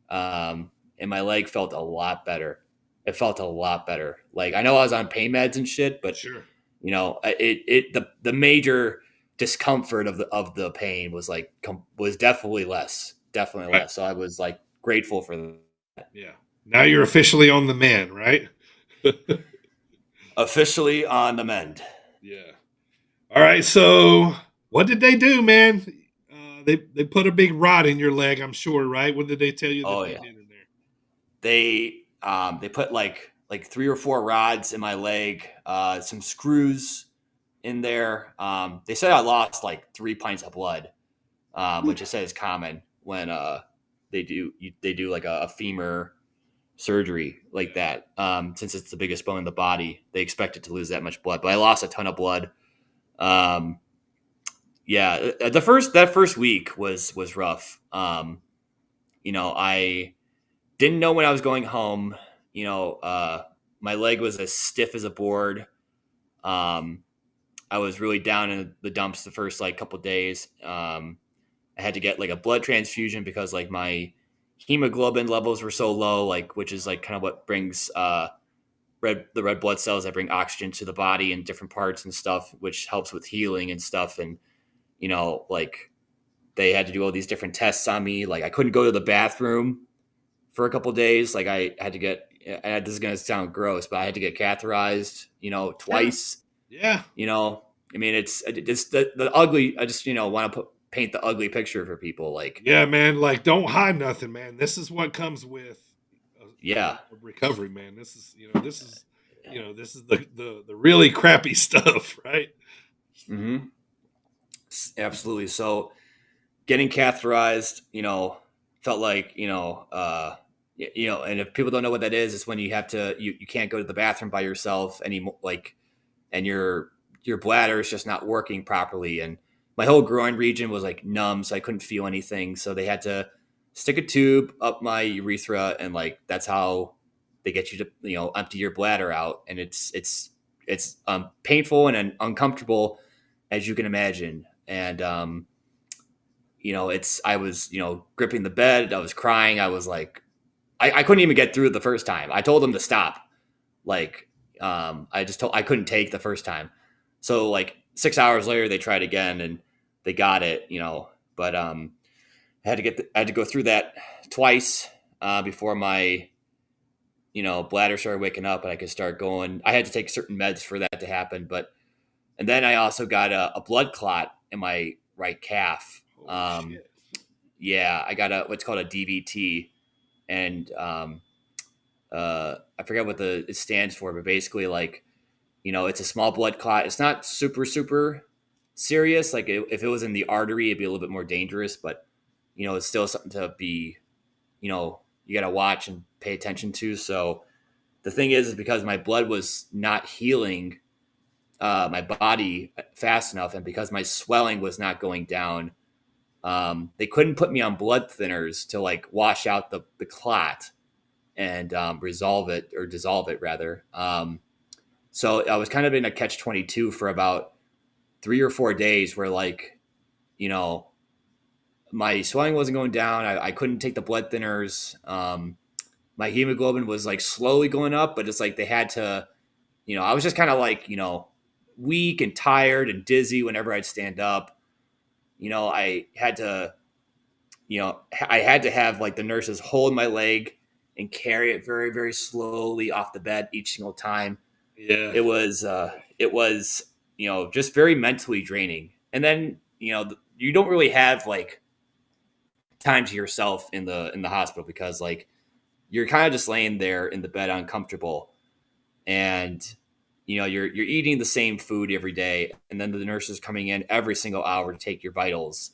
And my leg felt a lot better. It felt a lot better. Like I know I was on pain meds and shit, but sure. The major discomfort of the pain was was definitely less, less. So I was like grateful for that. Yeah. Now you're officially on the mend, right? Officially on the mend. Yeah. All right. So what did they do, man? They put a big rod in your leg, I'm sure, right? What did they tell you that they did in there? They put like 3 or 4 rods in my leg, some screws in there. They said I lost like 3 pints of blood, which I said is common when they do like a femur surgery like that. Since it's the biggest bone in the body, they expect it to lose that much blood. But I lost a ton of blood. Yeah, that first week was rough. I didn't know when I was going home. My leg was as stiff as a board. I was really down in the dumps the first like couple days. I had to get like a blood transfusion because like my hemoglobin levels were so low, like which is like kind of what brings the red blood cells that bring oxygen to the body in different parts and stuff, which helps with healing and stuff. And like they had to do all these different tests on me. Like I couldn't go to the bathroom for a couple of days. Like I had to get, and this is going to sound gross, but I had to get catheterized, twice. Yeah. I mean, it's the ugly, I just, want to paint the ugly picture for people. Like, yeah, man, like don't hide nothing, man. This is what comes with a recovery, man. This is the really crappy stuff, right? Mm-hmm. Absolutely. So getting catheterized, felt like, and if people don't know what that is, it's when you have to, you can't go to the bathroom by yourself anymore. Like, and your bladder is just not working properly. And my whole groin region was like numb. So I couldn't feel anything. So they had to stick a tube up my urethra. And like, that's how they get you to empty your bladder out, and it's painful and uncomfortable, as you can imagine. And I was gripping the bed, I was crying, I was like, I couldn't even get through it the first time. I told them to stop. Like, I couldn't take the first time. So like 6 hours later, they tried again and they got it, but I had to go through that twice before my bladder started waking up and I could start going. I had to take certain meds for that to happen, and then I also got a blood clot in my right calf. Holy shit. Yeah, I got what's called a DVT, and I forget what it stands for, but basically, like, it's a small blood clot. It's not super super serious. Like if it was in the artery, it'd be a little bit more dangerous, but it's still something to be, you got to watch and pay attention to. So the thing is because my blood was not healing my body fast enough, and because my swelling was not going down, they couldn't put me on blood thinners to like wash out the clot and dissolve it rather. So I was kind of in a catch-22 for about 3 or 4 days where, like, my swelling wasn't going down. I couldn't take the blood thinners. My hemoglobin was like slowly going up, but it's like they had to, I was just kind of like, weak and tired and dizzy whenever I'd stand up. I had to have like the nurses hold my leg and carry it very, very slowly off the bed each single time. Yeah. It was just very mentally draining. And then, you don't really have like time to yourself in the hospital because like you're kind of just laying there in the bed uncomfortable, and you're eating the same food every day, and then the nurse is coming in every single hour to take your vitals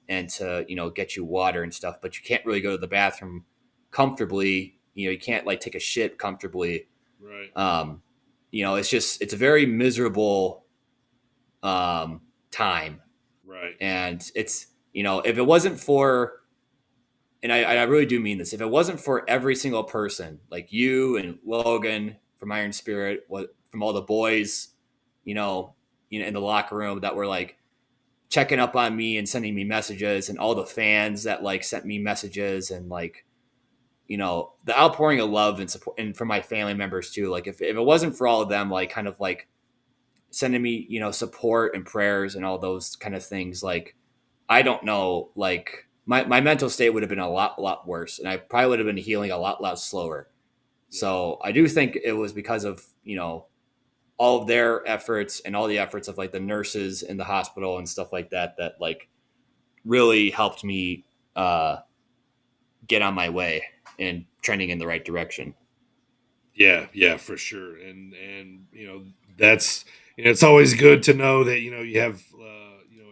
and to get you water and stuff, but you can't really go to the bathroom comfortably. You can't like take a shit comfortably. Right. It's a very miserable time. Right. And it's if it wasn't for, and I really do mean this, if it wasn't for every single person like you and Logan from Iron Spirit, from all the boys, in the locker room that were like checking up on me and sending me messages, and all the fans that like sent me messages, and like, the outpouring of love and support, and from my family members too. Like if it wasn't for all of them, like kind of like sending me, support and prayers and all those kind of things, like, I don't know, like my mental state would have been a lot worse, and I probably would have been healing a lot slower. Yeah. So I do think it was because of, all of their efforts and all the efforts of like the nurses in the hospital and stuff like that, that like really helped me get on my way and trending in the right direction. Yeah, for sure. And that's, it's always good to know that, you have,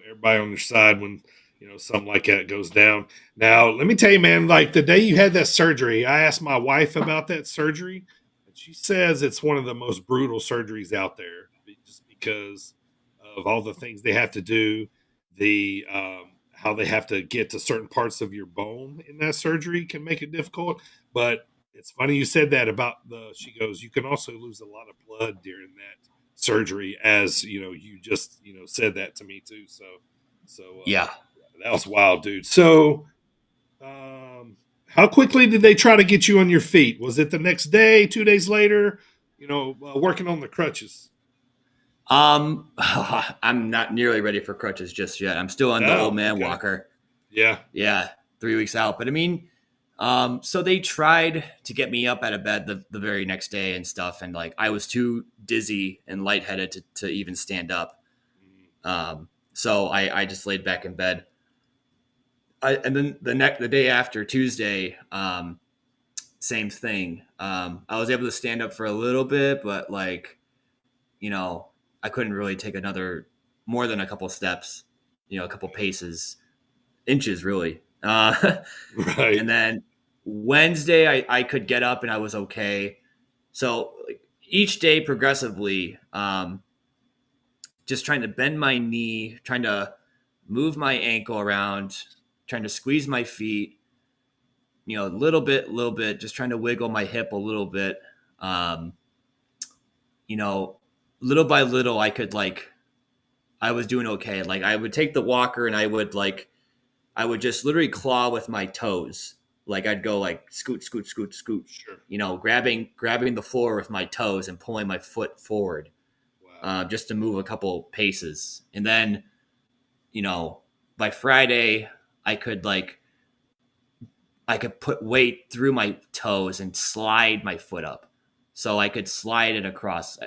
everybody on your side when, something like that goes down. Now, let me tell you, man, like the day you had that surgery, I asked my wife about that surgery, and she says it's one of the most brutal surgeries out there just because of all the things they have to do, the, how they have to get to certain parts of your bone in that surgery can make it difficult. But it's funny you said that about she goes, you can also lose a lot of blood during that surgery, as you just said that to me too. So yeah, that was wild, dude. So how quickly did they try to get you on your feet? Was it the next day, 2 days later, working on the crutches? I'm not nearly ready for crutches just yet. I'm still on the old man walker. Yeah, 3 weeks out. But I mean, so they tried to get me up out of bed the very next day and stuff, and like I was too dizzy and lightheaded to even stand up. So I just laid back in bed. And then the day after, Tuesday, same thing. I was able to stand up for a little bit, but like, I couldn't really take more than a couple steps, a couple paces, inches really. right. And then Wednesday I could get up and I was okay. So like, each day progressively, just trying to bend my knee, trying to move my ankle around, trying to squeeze my feet, a little bit, just trying to wiggle my hip a little bit. Um, little by little, I was doing okay. Like I would take the walker and I would just literally claw with my toes. Like I'd go like scoot, scoot, scoot, scoot, Sure. grabbing the floor with my toes and pulling my foot forward, Wow. just to move a couple paces. And then, by Friday, I could put weight through my toes and slide my foot up. So I could slide it across,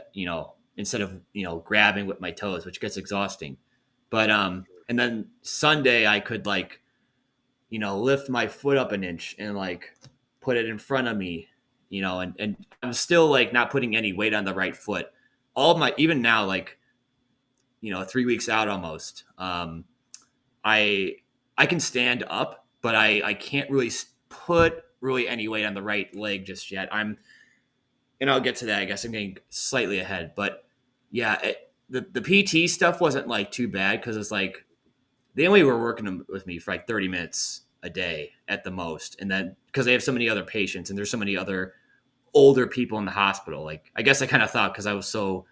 instead of, grabbing with my toes, which gets exhausting. But, and then Sunday I could lift my foot up an inch and put it in front of me, and I'm still not putting any weight on the right foot. All of my, even now, 3 weeks out almost, I can stand up, but I can't really put really any weight on the right leg just yet. And I'll get to that. I guess I'm getting slightly ahead, but yeah, the PT stuff wasn't too bad because it's they only were working with me for 30 minutes a day at the most. And then because they have so many other patients and there's so many other older people in the hospital, I guess I kind of thought because I was so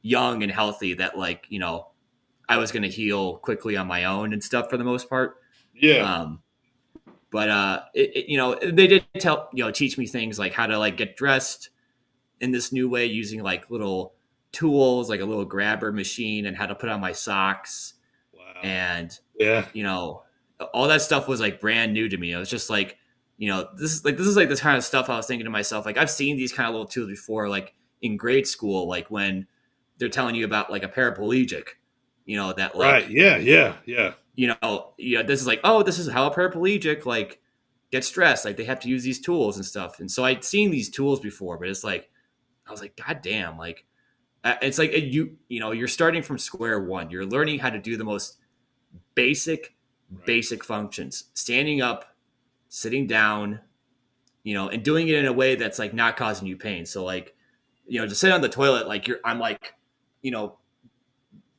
young and healthy that I was going to heal quickly on my own and stuff for the most part. Yeah. But they did teach me things like how to get dressed in this new way using little tools, like a little grabber machine, and how to put on my socks. Wow. And Yeah. all that stuff was brand new to me. I was just this is this kind of stuff I was thinking to myself, I've seen these kind of little tools before, in grade school, when they're telling you about a paraplegic, that Right. Yeah. this is oh, this is how a paraplegic gets dressed. They have to use these tools and stuff. And so I'd seen these tools before, but it's I was God damn, it's you're starting from square one. You're learning how to do the most basic functions, standing up, sitting down, and doing it in a way that's not causing you pain. So to sit on the toilet, I'm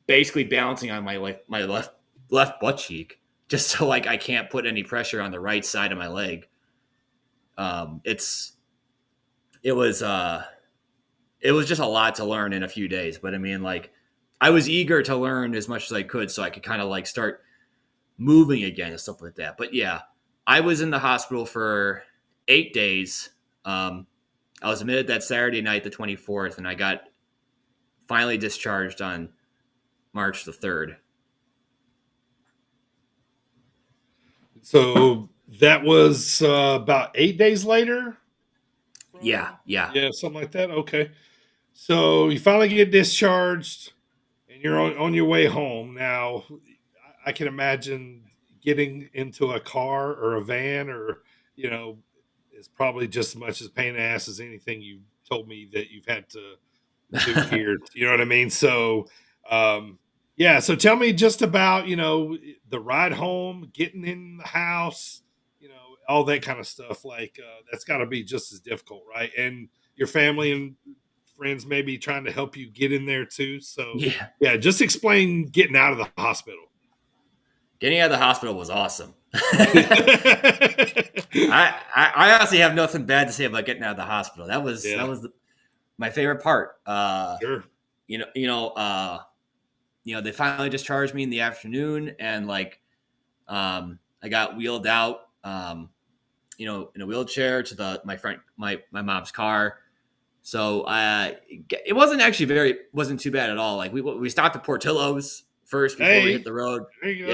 basically balancing on my my left butt cheek just so I can't put any pressure on the right side of my leg. It was just a lot to learn in a few days, but I mean I was eager to learn as much as I could so I could kind of start moving again and stuff like that. But yeah, I was in the hospital for 8 days. I was admitted that Saturday night, the 24th, and I got finally discharged on March the 3rd. So that was about 8 days later. Yeah. Yeah, something like that. Okay. So you finally get discharged and you're on your way home. Now, I can imagine getting into a car or a van or, is probably just as much as pain in the ass as anything you told me that you've had to do here. You know what I mean? So, yeah. So tell me just about, the ride home, getting in the house, all that kind of stuff. That's got to be just as difficult, right? And your family and friends maybe trying to help you get in there too. So yeah, just explain getting out of the hospital. Getting out of the hospital was awesome. I honestly have nothing bad to say about getting out of the hospital. That was my favorite part. Sure. They finally discharged me in the afternoon, and I got wheeled out, in a wheelchair to my mom's car. So it wasn't too bad at all. We stopped at Portillo's first before we hit the road. There you go.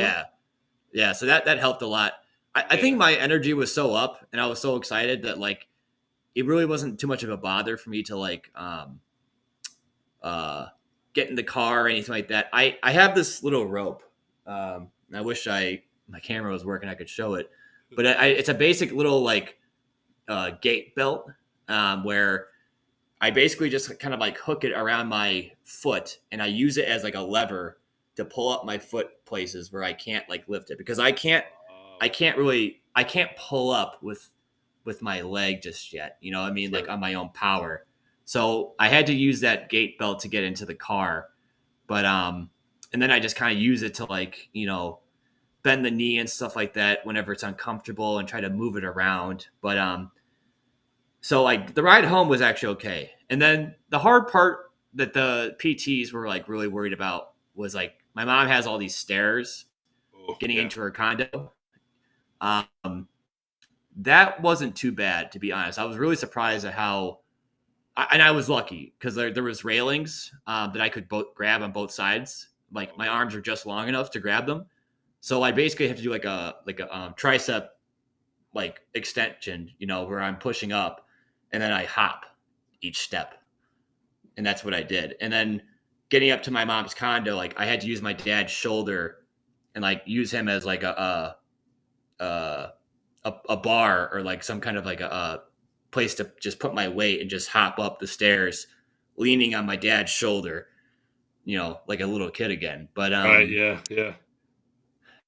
Yeah. So that helped a lot. I think my energy was so up and I was so excited that it really wasn't too much of a bother for me to get in the car or anything like that. I have this little rope. I wish my camera was working. I could show it, but it's a basic little gait belt where I basically just kind of hook it around my foot and I use it as a lever to pull up my foot places where I can't lift it because I can't pull up with my leg just yet. You know what I mean? Sure. On my own power. So I had to use that gate belt to get into the car, but and then I just kind of use it to bend the knee and stuff like that whenever it's uncomfortable and try to move it around. But so like the ride home was actually okay. And then the hard part that the PTs were like really worried about was like my mom has all these stairs Oh, getting yeah. into her condo. Um, that wasn't too bad, to be honest. I was really surprised at how, and I was lucky because there was railings that I could both grab on both sides. Like my arms are just long enough to grab them. So I basically have to do like a tricep like extension, where I'm pushing up and then I hop each step. And that's what I did. And then getting up to my mom's condo, like I had to use my dad's shoulder and like use him as like a bar or like some kind of like a place to just put my weight and just hop up the stairs, leaning on my dad's shoulder, like a little kid again. Right. Yeah. Yeah.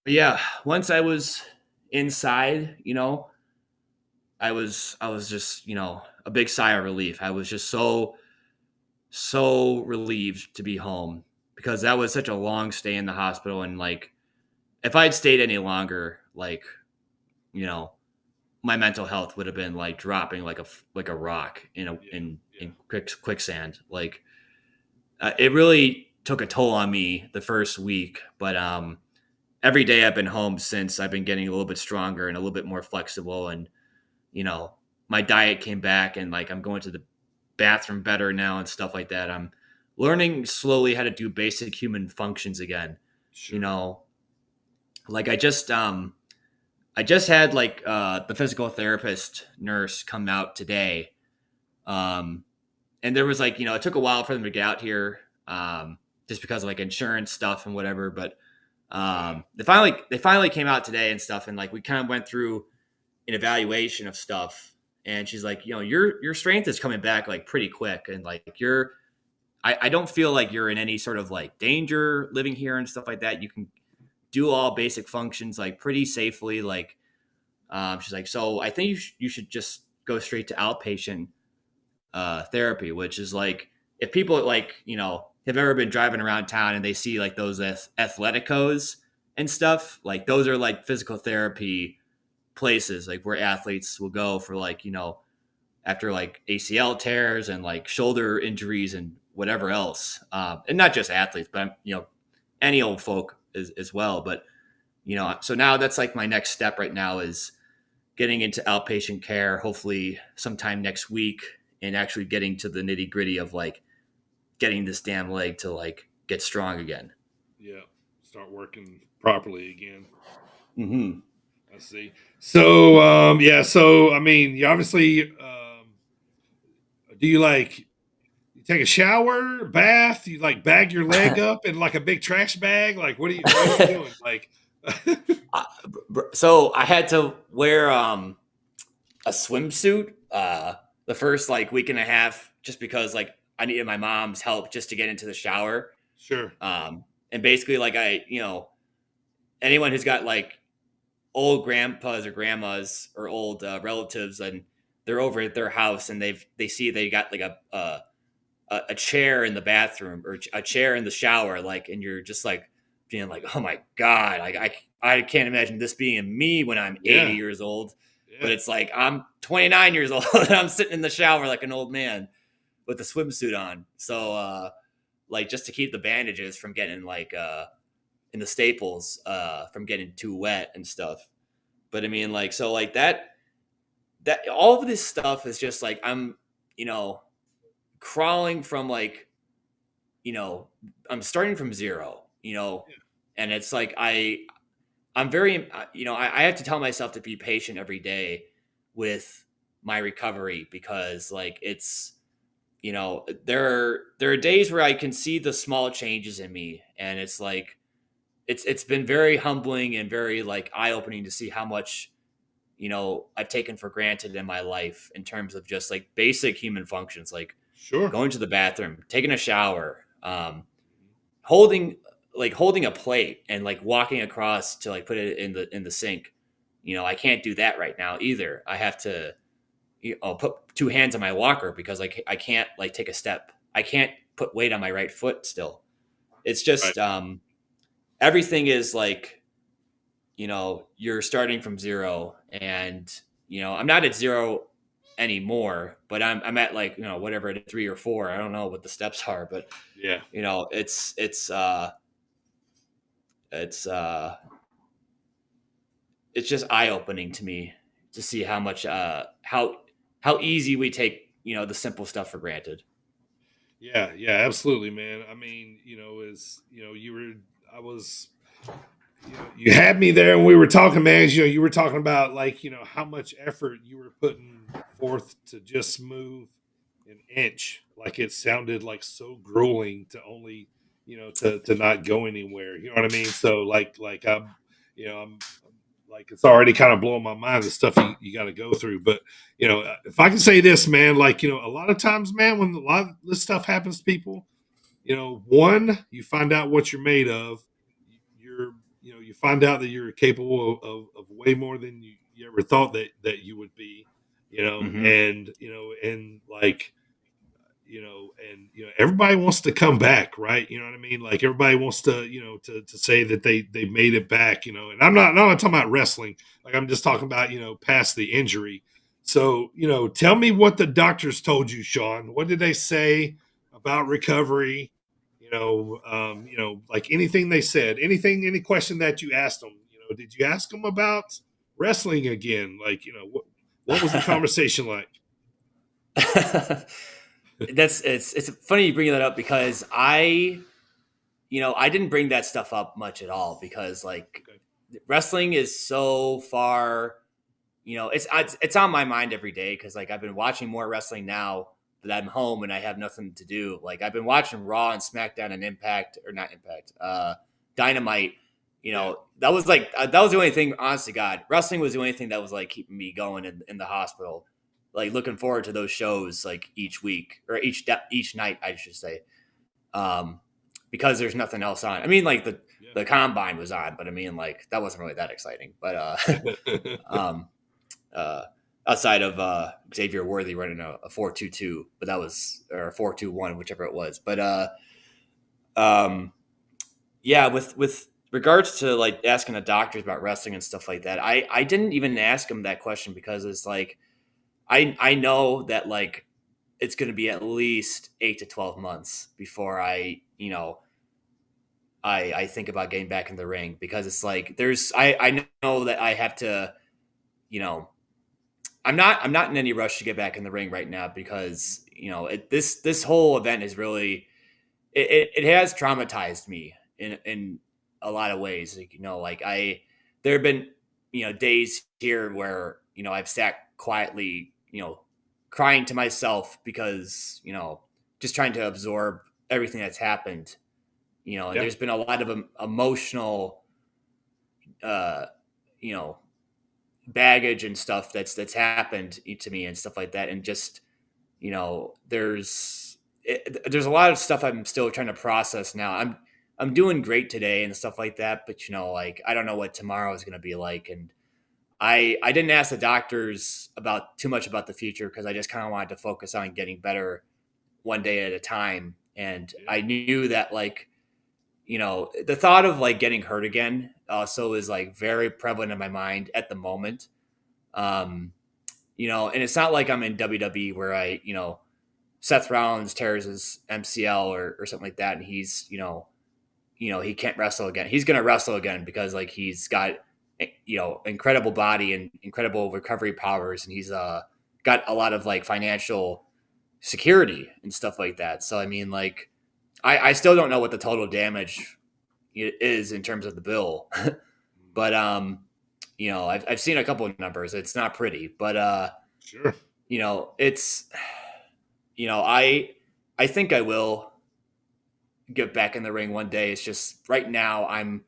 But yeah, once I was inside, I was just, a big sigh of relief. I was just so relieved to be home because that was such a long stay in the hospital. And like, if I'd stayed any longer, like, my mental health would have been like dropping like a rock in a Yeah. in Yeah. in quicksand. Like, it really took a toll on me the first week, but every day I've been home since, I've been getting a little bit stronger and a little bit more flexible, and my diet came back, and like I'm going to the bathroom better now and stuff like that. I'm learning slowly how to do basic human functions again. Sure. You know, like I just had like the physical therapist nurse come out today. And there was like, it took a while for them to get out here, just because of like insurance stuff and whatever. But they finally came out today and stuff, and like we kind of went through an evaluation of stuff. And she's like, your strength is coming back like pretty quick, and like I don't feel like you're in any sort of like danger living here and stuff like that. You can do all basic functions like pretty safely. Like, she's like, so I think you should just go straight to outpatient therapy, which is like, if people like, have ever been driving around town and they see like those athleticos and stuff, like those are like physical therapy places, like where athletes will go for like, after like ACL tears and like shoulder injuries and whatever else. And not just athletes, but, any old folk as well. But, so now that's like my next step right now is getting into outpatient care, hopefully sometime next week, and actually getting to the nitty gritty of like getting this damn leg to like get strong again. Yeah. Start working properly again. Mm-hmm. I see. So, yeah. So, I mean, you obviously, do you like you take a shower, bath? You like bag your leg up in like a big trash bag? Like, what are you doing? Like, So I had to wear a swimsuit the first like week and a half, just because like I needed my mom's help just to get into the shower. sure. And basically like anyone who's got like old grandpas or grandmas or old relatives, and they're over at their house and they see they got like a chair in the bathroom or a chair in the shower, like, and you're just like being like, oh my God, like I can't imagine this being me when I'm 80 Yeah. years old. But Yeah. it's like I'm 29 years old and I'm sitting in the shower like an old man with a swimsuit on. So like just to keep the bandages from getting like in the staples from getting too wet and stuff. But I mean, like, so like that all of this stuff is just like I'm, crawling from like, I'm starting from zero, and it's like I'm very, I have to tell myself to be patient every day with my recovery, because like it's, there are days where I can see the small changes in me, and it's like it's been very humbling and very like eye opening to see how much I've taken for granted in my life in terms of just like basic human functions, like Sure. going to the bathroom, taking a shower, holding a plate and like walking across to like put it in the sink. I can't do that right now either. I have to put two hands on my walker because like I can't like take a step. I can't put weight on my right foot still. It's Right. just everything is like you're starting from zero, and I'm not at zero anymore, but I'm at like whatever it is, 3 or 4. I don't know what the steps are, but Yeah. it's it's just eye opening to me to see how much how easy we take the simple stuff for granted. Yeah, yeah, absolutely, man. I mean, I was, you had me there and we were talking, man. You were talking about like, how much effort you were putting forth to just move an inch. Like it sounded like so grueling to only, to not go anywhere. You know what I mean? So like I'm like it's already kind of blowing my mind the stuff you got to go through. But if I can say this, man, like a lot of times, man, when a lot of this stuff happens to people, one, you find out what you're made of. You're, you find out that you're capable of way more than you ever thought that you would be, Mm-hmm. and like, everybody wants to come back, right? You know what I mean? Like everybody wants to, to say that they made it back, and I'm not talking about wrestling. Like I'm just talking about, past the injury. So, tell me what the doctors told you, Sean. What did they say about recovery? Like anything they said, any question that you asked them, did you ask them about wrestling again? Like, what was the conversation like? It's funny you bring that up because I didn't bring that stuff up much at all because like Okay. wrestling is so far, it's on my mind every day because like I've been watching more wrestling now that I'm home and I have nothing to do. Like I've been watching Raw and SmackDown and Impact or not Impact, Dynamite. Yeah. That was like that was the only thing. Honestly, God, wrestling was the only thing that was like keeping me going in the hospital. Like looking forward to those shows like each week or each night, I should say, um, because there's nothing else on. I mean, like Yeah. the combine was on, but I mean, like that wasn't really that exciting. But um, uh, outside of Xavier Worthy running a 4.22, but that was or 4.21, whichever it was. But um, yeah, with regards to like asking the doctors about wrestling and stuff like that, I didn't even ask him that question because it's like I know that like it's going to be at least 8 to 12 months before I think about getting back in the ring because it's like I know that I have to you know I'm not in any rush to get back in the ring right now because this whole event is really it has traumatized me in a lot of ways. Like, like there have been days here where I've sat quietly crying to myself because just trying to absorb everything that's happened. And Yeah. there's been a lot of emotional uh you know baggage and stuff that's happened to me and stuff like that, and just there's a lot of stuff I'm still trying to process now. I'm doing great today and stuff like that, but like I don't know what tomorrow is going to be like, and I didn't ask the doctors about too much about the future because I just kind of wanted to focus on getting better one day at a time. And Yeah. I knew that like the thought of like getting hurt again also is like very prevalent in my mind at the moment. um and it's not like I'm in WWE where Seth Rollins tears his MCL or something like that, and he's he can't wrestle again. He's gonna wrestle again because like he's got incredible body and incredible recovery powers, and he's got a lot of like financial security and stuff like that. So I mean, like I still don't know what the total damage is in terms of the bill, but I've seen a couple of numbers. It's not pretty, but Sure. it's I think I will get back in the ring one day. It's just right now I'm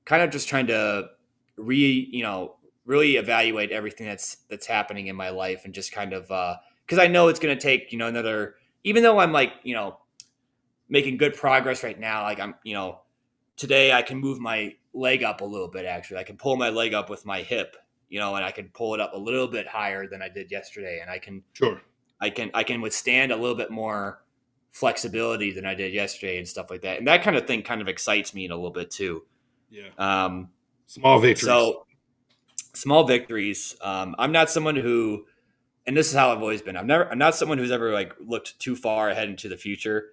kind of just trying to really evaluate everything that's happening in my life and just kind of because I know it's going to take another, even though I'm like making good progress right now. Like I'm today I can move my leg up a little bit. Actually, I can pull my leg up with my hip, and I can pull it up a little bit higher than I did yesterday, and Sure. I can withstand a little bit more flexibility than I did yesterday and stuff like that. And that kind of thing kind of excites me in a little bit too. Yeah. Um, Small victories. So small victories. I'm not someone who, and this is how I've always been. I'm not someone who's ever like looked too far ahead into the future.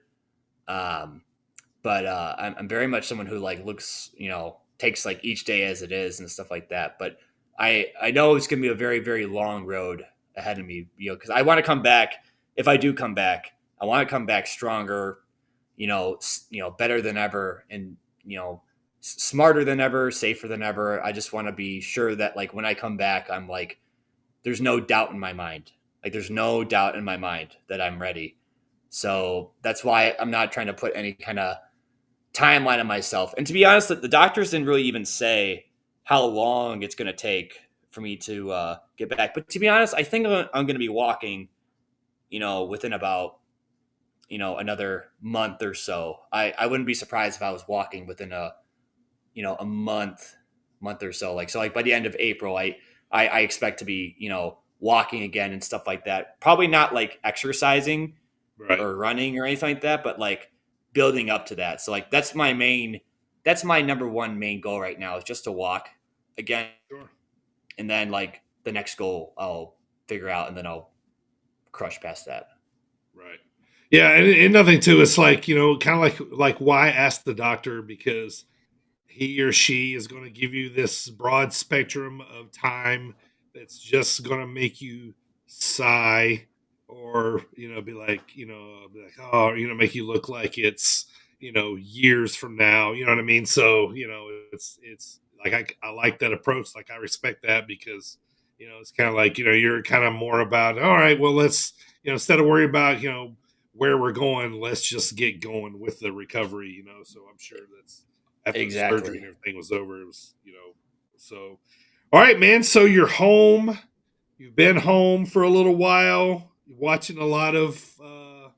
Um, but I'm very much someone who like looks, takes like each day as it is and stuff like that. But I know it's going to be a very, very long road ahead of me, because I want to come back. If I do come back, I want to come back stronger, better than ever, and smarter than ever, safer than ever. I just want to be sure that like when I come back, I'm like, there's no doubt in my mind. Like there's no doubt in my mind that I'm ready. So that's why I'm not trying to put any kind of timeline on myself. And to be honest, the doctors didn't really even say how long it's going to take for me to get back. But to be honest, I think I'm going to be walking, within about, another month or so. I wouldn't be surprised if I was walking within a month or so. So like by the end of April, I expect to be, walking again and stuff like that. Probably not like exercising or running or anything like that, but like building up to that. So like that's my number one main goal right now is just to walk again. Sure. And then like the next goal I'll figure out, and then I'll crush past that. Right. Yeah, and nothing too. It's like, kind of like why ask the doctor, because he or she is going to give you this broad spectrum of time that's just going to make you sigh, or oh, make you look like it's years from now. You know what I mean? So it's like I like that approach. Like I respect that, because it's kind of like you're kind of more about, all right, well, let's instead of worry about where we're going, let's just get going with the recovery. So I'm sure that's after the surgery and everything was over, it was, so all right, man. So you're home. You've been home for a little while. You're watching a lot of, a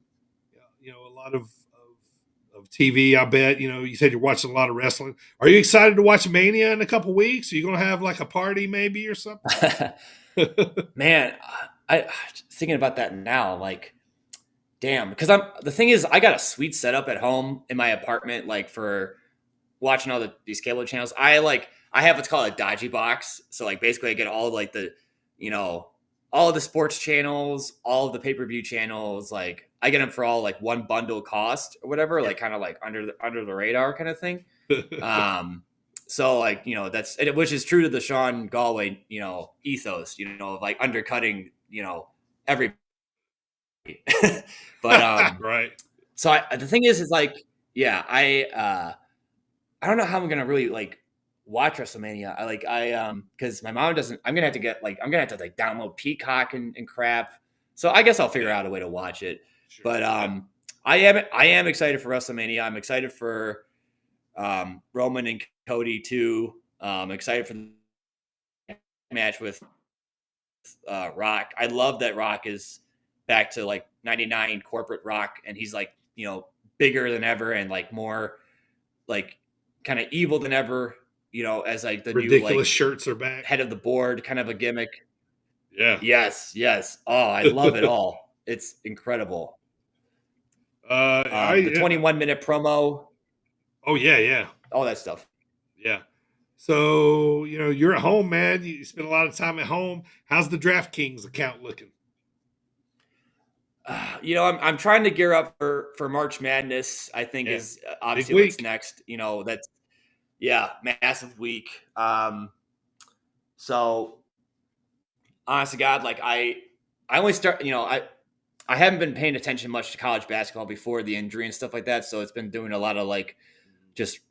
lot of TV. I bet. You said you're watching a lot of wrestling. Are you excited to watch Mania in a couple weeks? Are you going to have like a party maybe or something? Man, I thinking about that now. Like, damn, because the thing is, I got a sweet setup at home in my apartment, like for watching all these cable channels. I have what's called a Dodgy box. So like basically I get all like the, all of the sports channels, all of the pay-per-view channels. Like I get them for all like one bundle cost or whatever, like kind of like under the radar kind of thing. So like, that's, which is true to the Sean Galway, ethos, of like undercutting, every, but, right. So the thing is like, yeah, I don't know how I'm gonna really like watch WrestleMania. Because my mom doesn't. I'm gonna have to like download Peacock and crap. So I guess I'll figure out a way to watch it. Sure. But I am excited for WrestleMania. I'm excited for Roman and Cody too. I'm excited for the match with Rock. I love that Rock is back to like 99 corporate Rock, and he's like bigger than ever and like more like kind of evil than ever, as like the ridiculous new like shirts are back, head of the board, kind of a gimmick. Yeah. Yes. Oh, I love it all. It's incredible. The 21-minute promo. Oh yeah. All that stuff. Yeah. So you're at home, man. You spend a lot of time at home. How's the DraftKings account looking? I'm trying to gear up for March Madness. I think is obviously what's next. That's massive week. So honest to God, like I only start, I haven't been paying attention much to college basketball before the injury and stuff like that. So it's been doing a lot of like just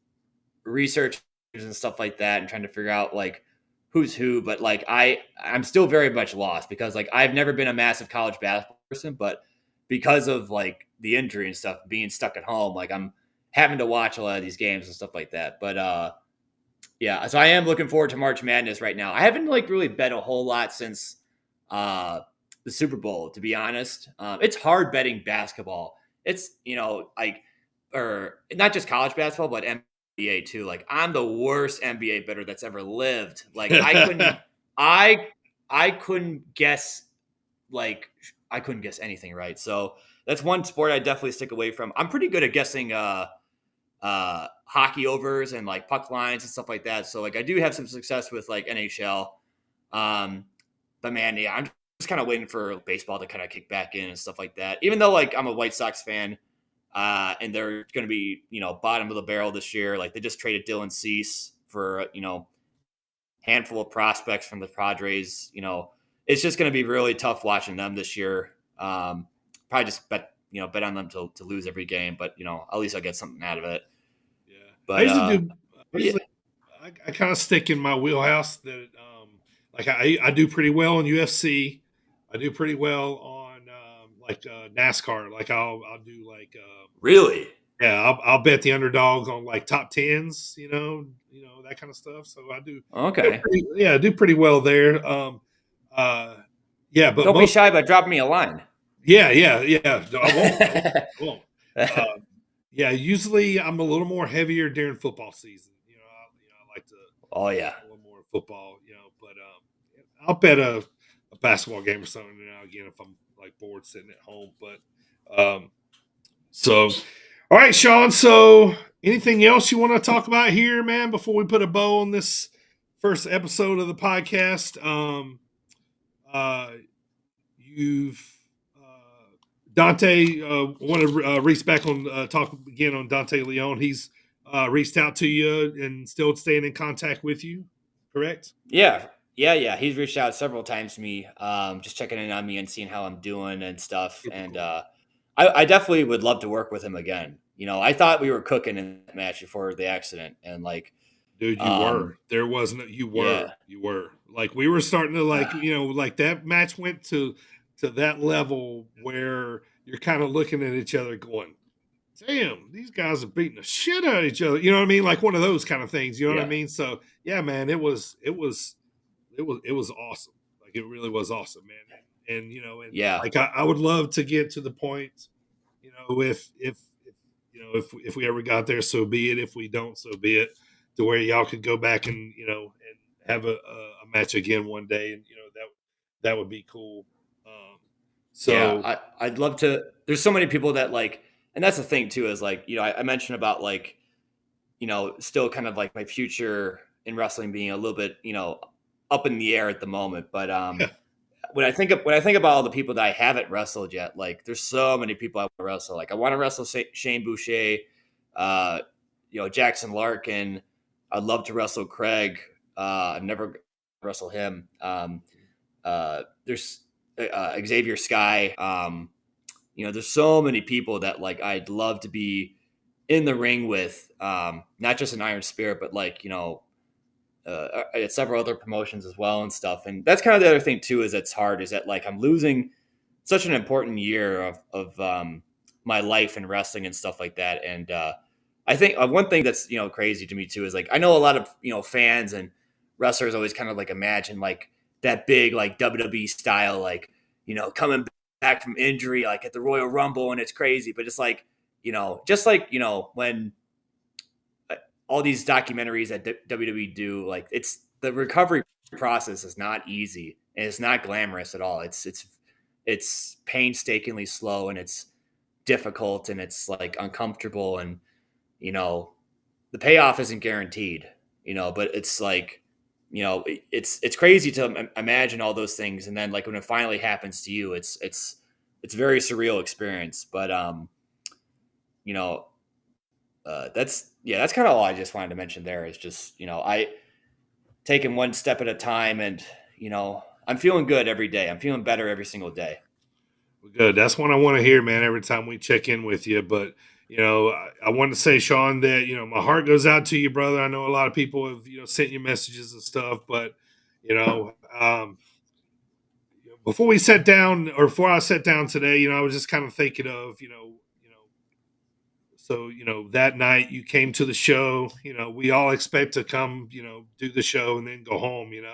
research and stuff like that and trying to figure out like who's who. But like I'm still very much lost because like I've never been a massive college basketball person, but because of like the injury and stuff, being stuck at home, like I'm having to watch a lot of these games and stuff like that. But so I am looking forward to March Madness right now. I haven't like really bet a whole lot since the Super Bowl, to be honest. It's hard betting basketball. It's or not just college basketball, but NBA too. Like I'm the worst NBA bettor that's ever lived. Like I couldn't guess anything right. So that's one sport I definitely stick away from. I'm pretty good at guessing hockey overs and like puck lines and stuff like that. So like I do have some success with like NHL. But man, yeah, I'm just kind of waiting for baseball to kind of kick back in and stuff like that. Even though like I'm a White Sox fan, and they're going to be bottom of the barrel this year. Like they just traded Dylan Cease for handful of prospects from the Padres. It's just going to be really tough watching them this year. Probably just bet on them to lose every game, but at least I'll get something out of it. Yeah, But I usually do. yeah. I kind of stick in my wheelhouse that like I do pretty well in UFC. I do pretty well on NASCAR. Like I'll do like Really? yeah, I'll bet the underdog on like top tens, that kind of stuff. So I do Okay. I do pretty well there. Yeah, but Don't be shy about dropping me a line. Yeah. I won't. Yeah, usually I'm a little more heavier during football season. I like to. Oh yeah. A little more football, but I'll bet a basketball game or something now again if I'm like bored sitting at home. But so, all right, Sean. So, anything else you want to talk about here, man? Before we put a bow on this first episode of the podcast, you've Dante want to reach back on talk again on Dante Leon. He's reached out to you and still staying in contact with you, correct? Yeah. He's reached out several times to me, just checking in on me and seeing how I'm doing and stuff. Super And cool. I definitely would love to work with him again. I thought we were cooking in that match before the accident, and like, dude, you were. There wasn't. You were. Yeah. You were. Like we were starting to like that match went to that level where you're kind of looking at each other going, damn, these guys are beating the shit out of each other. You know what I mean? Like one of those kind of things. You know what I mean? So yeah, man, it was awesome. Like it really was awesome, man. And Yeah. like I would love to get to the point, if we ever got there, so be it. If we don't, so be it. To where y'all could go back and and have a match again one day, and that would be cool. Yeah, I'd love to. There's so many people that like, and that's the thing too, is like, I mentioned about like, still kind of like my future in wrestling being a little bit, up in the air at the moment. But when I think about all the people that I haven't wrestled yet, like there's so many people I want to wrestle. Like I want to wrestle Shane Boucher, Jackson Larkin. I'd love to wrestle Craig. I've never wrestled him. There's Xavier Sky. There's so many people that like I'd love to be in the ring with, not just an Iron Spirit, but like at several other promotions as well and stuff. And that's kind of the other thing too, is it's hard, is that like I'm losing such an important year of my life in wrestling and stuff like that. And I think one thing that's crazy to me too is like I know a lot of fans and wrestlers always kind of like imagine like that big like WWE style, like coming back from injury like at the Royal Rumble, and it's crazy. But it's like just like when all these documentaries that WWE do, like it's the recovery process is not easy and it's not glamorous at all. It's painstakingly slow, and it's difficult, and it's like uncomfortable, and the payoff isn't guaranteed, but it's like it's crazy to imagine all those things, and then like when it finally happens to you, it's a very surreal experience. But that's kind of all I just wanted to mention there, is just I taking one step at a time, and I'm feeling good every day. I'm feeling better every single day. Good. That's what I want to hear, man, every time we check in with you. But, I want to say, Sean, that, my heart goes out to you, brother. I know a lot of people have, sent you messages and stuff, but, before we sat down, or before I sat down today, I was just kind of thinking of, so, that night you came to the show, we all expect to come, do the show and then go home, and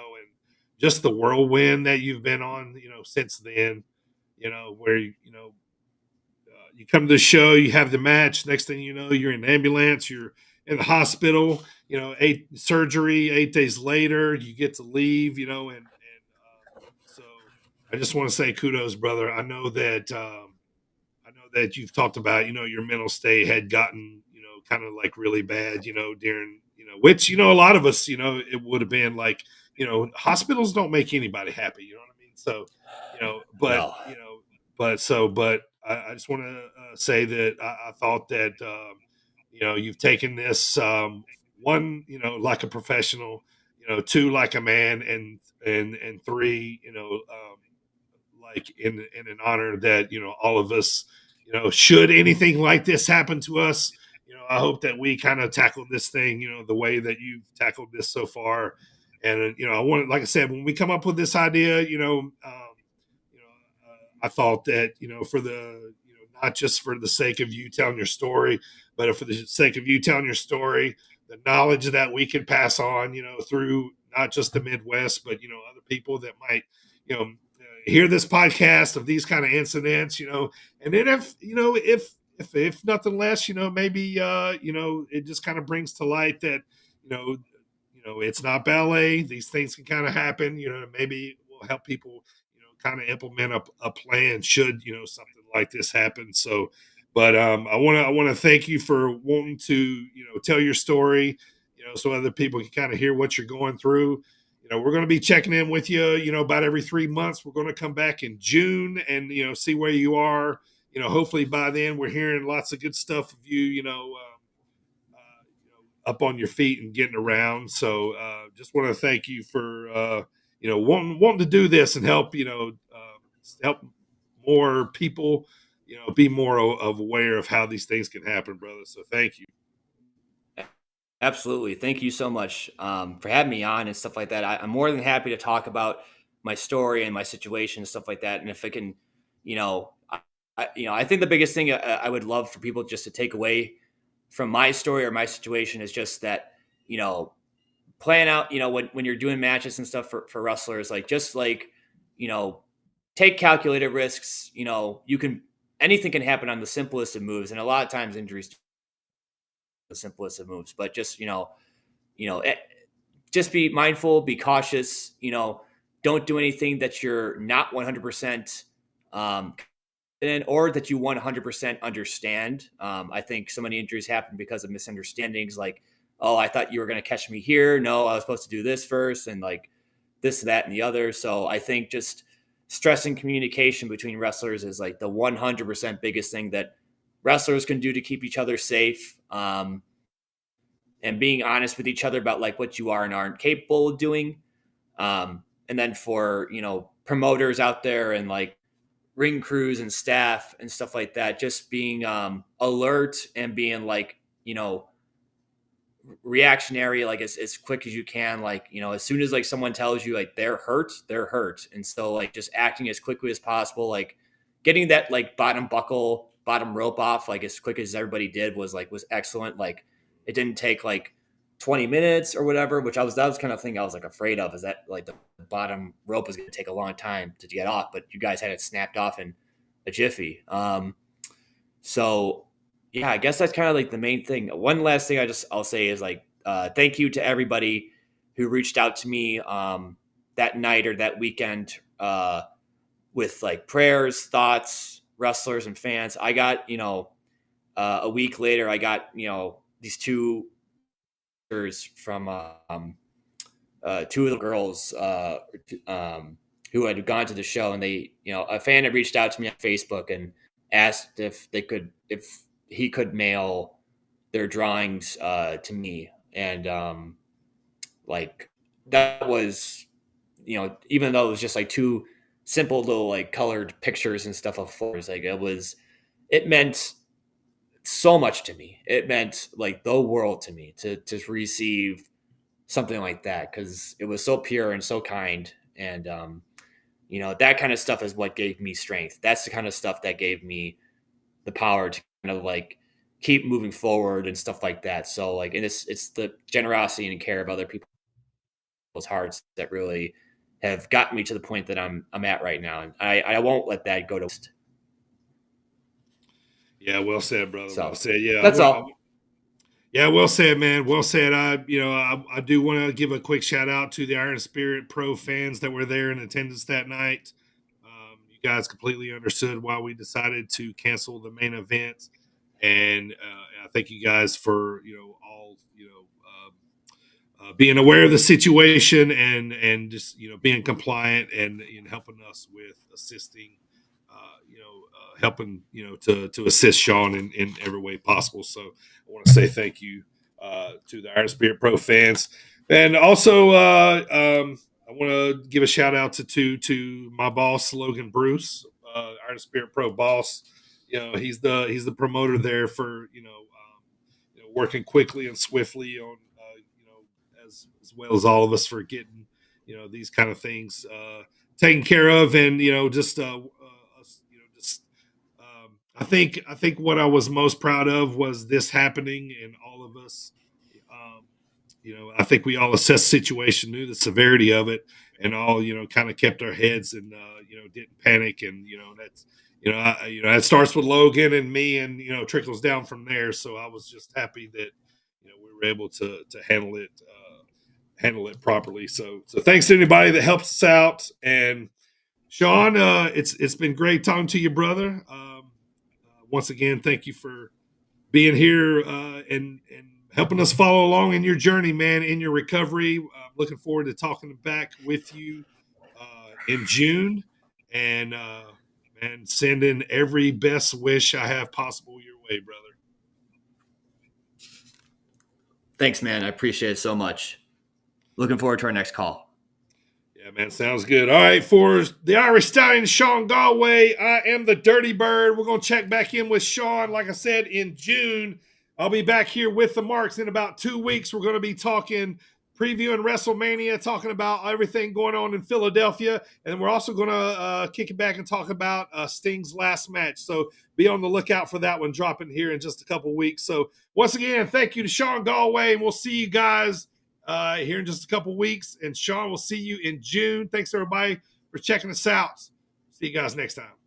just the whirlwind that you've been on, since then, where, you come to the show, you have the match. Next thing you know, you're in an ambulance, you're in the hospital, 8 days later, you get to leave, and so I just want to say kudos, brother. I know that you've talked about, your mental state had gotten, kind of like really bad, during, which, a lot of us, it would have been like, hospitals don't make anybody happy, you know what I mean? So, but, No. but I just want to say that I thought that, you've taken this, one, like a professional, two, like a man, and three, like in an honor that all of us, should anything like this happen to us, I hope that we kind of tackle this thing, the way that you've tackled this so far. And I wanted, like I said, when we come up with this idea, I thought that for the not just for the sake of you telling your story, but for the sake of you telling your story, the knowledge that we can pass on, through not just the Midwest, but other people that might hear this podcast of these kind of incidents, and then if if nothing less, maybe it just kind of brings to light that you know it's not ballet. These things can kind of happen. Maybe will help people kind of implement a plan should something like this happen. So, but I want to thank you for wanting to tell your story, so other people can kind of hear what you're going through. We're going to be checking in with you, about every 3 months. We're going to come back in June and see where you are. Hopefully by then we're hearing lots of good stuff of you. Up on your feet and getting around. So just want to thank you for wanting to do this and help help more people be more of aware of how these things can happen, brother. So thank you. Absolutely. Thank you so much for having me on and stuff like that. I'm more than happy to talk about my story and my situation and stuff like that. And if I can, I think the biggest thing I would love for people just to take away from my story or my situation is just that, plan out, when you're doing matches and stuff for wrestlers, like, just like, you know, take calculated risks. Anything can happen on the simplest of moves. And a lot of times injuries, the simplest of moves, but just, you know, eh, just be mindful, be cautious, don't do anything that you're not 100% um, confident or that you 100% understand. I think so many injuries happen because of misunderstandings. Like, oh, I thought you were going to catch me here. No, I was supposed to do this first, and like this, that, and the other. So I think just stressing communication between wrestlers is like the 100% biggest thing that wrestlers can do to keep each other safe. And being honest with each other about like what you are and aren't capable of doing. And then for, promoters out there and like ring crews and staff and stuff like that, just being alert and being like, reactionary, like as quick as you can. Like, as soon as like someone tells you like they're hurt, they're hurt. And so like just acting as quickly as possible, like getting that like bottom rope off like as quick as everybody did was excellent. Like it didn't take like 20 minutes or whatever, which that was kind of thing I was like afraid of, is that like the bottom rope was going to take a long time to get off, but you guys had it snapped off in a jiffy. So yeah, I guess that's kind of like the main thing. One last thing I'll say is like, thank you to everybody who reached out to me that night or that weekend with like prayers, thoughts, wrestlers and fans. I got, a week later, I got, these two from two of the girls who had gone to the show, and they, a fan had reached out to me on Facebook and asked if he could mail their drawings to me. And like that was, even though it was just like two simple little like colored pictures and stuff of flowers, like it meant so much to me. It meant like the world to me to receive something like that, because it was so pure and so kind. And that kind of stuff is what gave me strength. That's the kind of stuff that gave me the power to kind of like keep moving forward and stuff like that. So like, and it's the generosity and care of other people's hearts that really have gotten me to the point that I'm at right now. And I won't let that go to waste. Yeah, well said, brother. Well So said. Yeah, that's all. yeah, well said, man. Well said. I do want to give a quick shout out to the Iron Spirit Pro fans that were there in attendance that night. You guys completely understood why we decided to cancel the main event, And I thank you guys for all being aware of the situation and just being compliant and helping us with assisting, helping to assist Sean in every way possible. So I want to say thank you to the Iron Spirit Pro fans, and also I want to give a shout out to my boss Logan Bruce, Iron Spirit Pro boss. He's the promoter there for working quickly and swiftly on as well as all of us for getting these kind of things taken care of, and just us, just I think what I was most proud of was this happening and all of us. Um, I think we all assessed the situation, knew the severity of it, and all kind of kept our heads and didn't panic, and that's that starts with Logan and me, and trickles down from there. So I was just happy that we were able to handle it properly. So thanks to anybody that helps us out. And Sean, it's been great talking to you, brother. Once again, thank you for being here and helping us follow along in your journey, man, in your recovery. Looking forward to talking back with you in June, and sending every best wish I have possible your way, brother. Thanks, man. I appreciate it so much. Looking forward to our next call. Yeah, man, sounds good. All right, for the Irish Stallion, Sean Galway, I am the Dirty Bird. We're going to check back in with Sean, like I said, in June. I'll be back here with the Marks in about 2 weeks. We're going to be previewing WrestleMania, talking about everything going on in Philadelphia, and we're also going to kick it back and talk about Sting's last match. So be on the lookout for that one dropping here in just a couple weeks. So once again, thank you to Sean Galway, and we'll see you guys here in just a couple weeks. And Sean, we'll see you in June. Thanks, everybody, for checking us out. See you guys next time.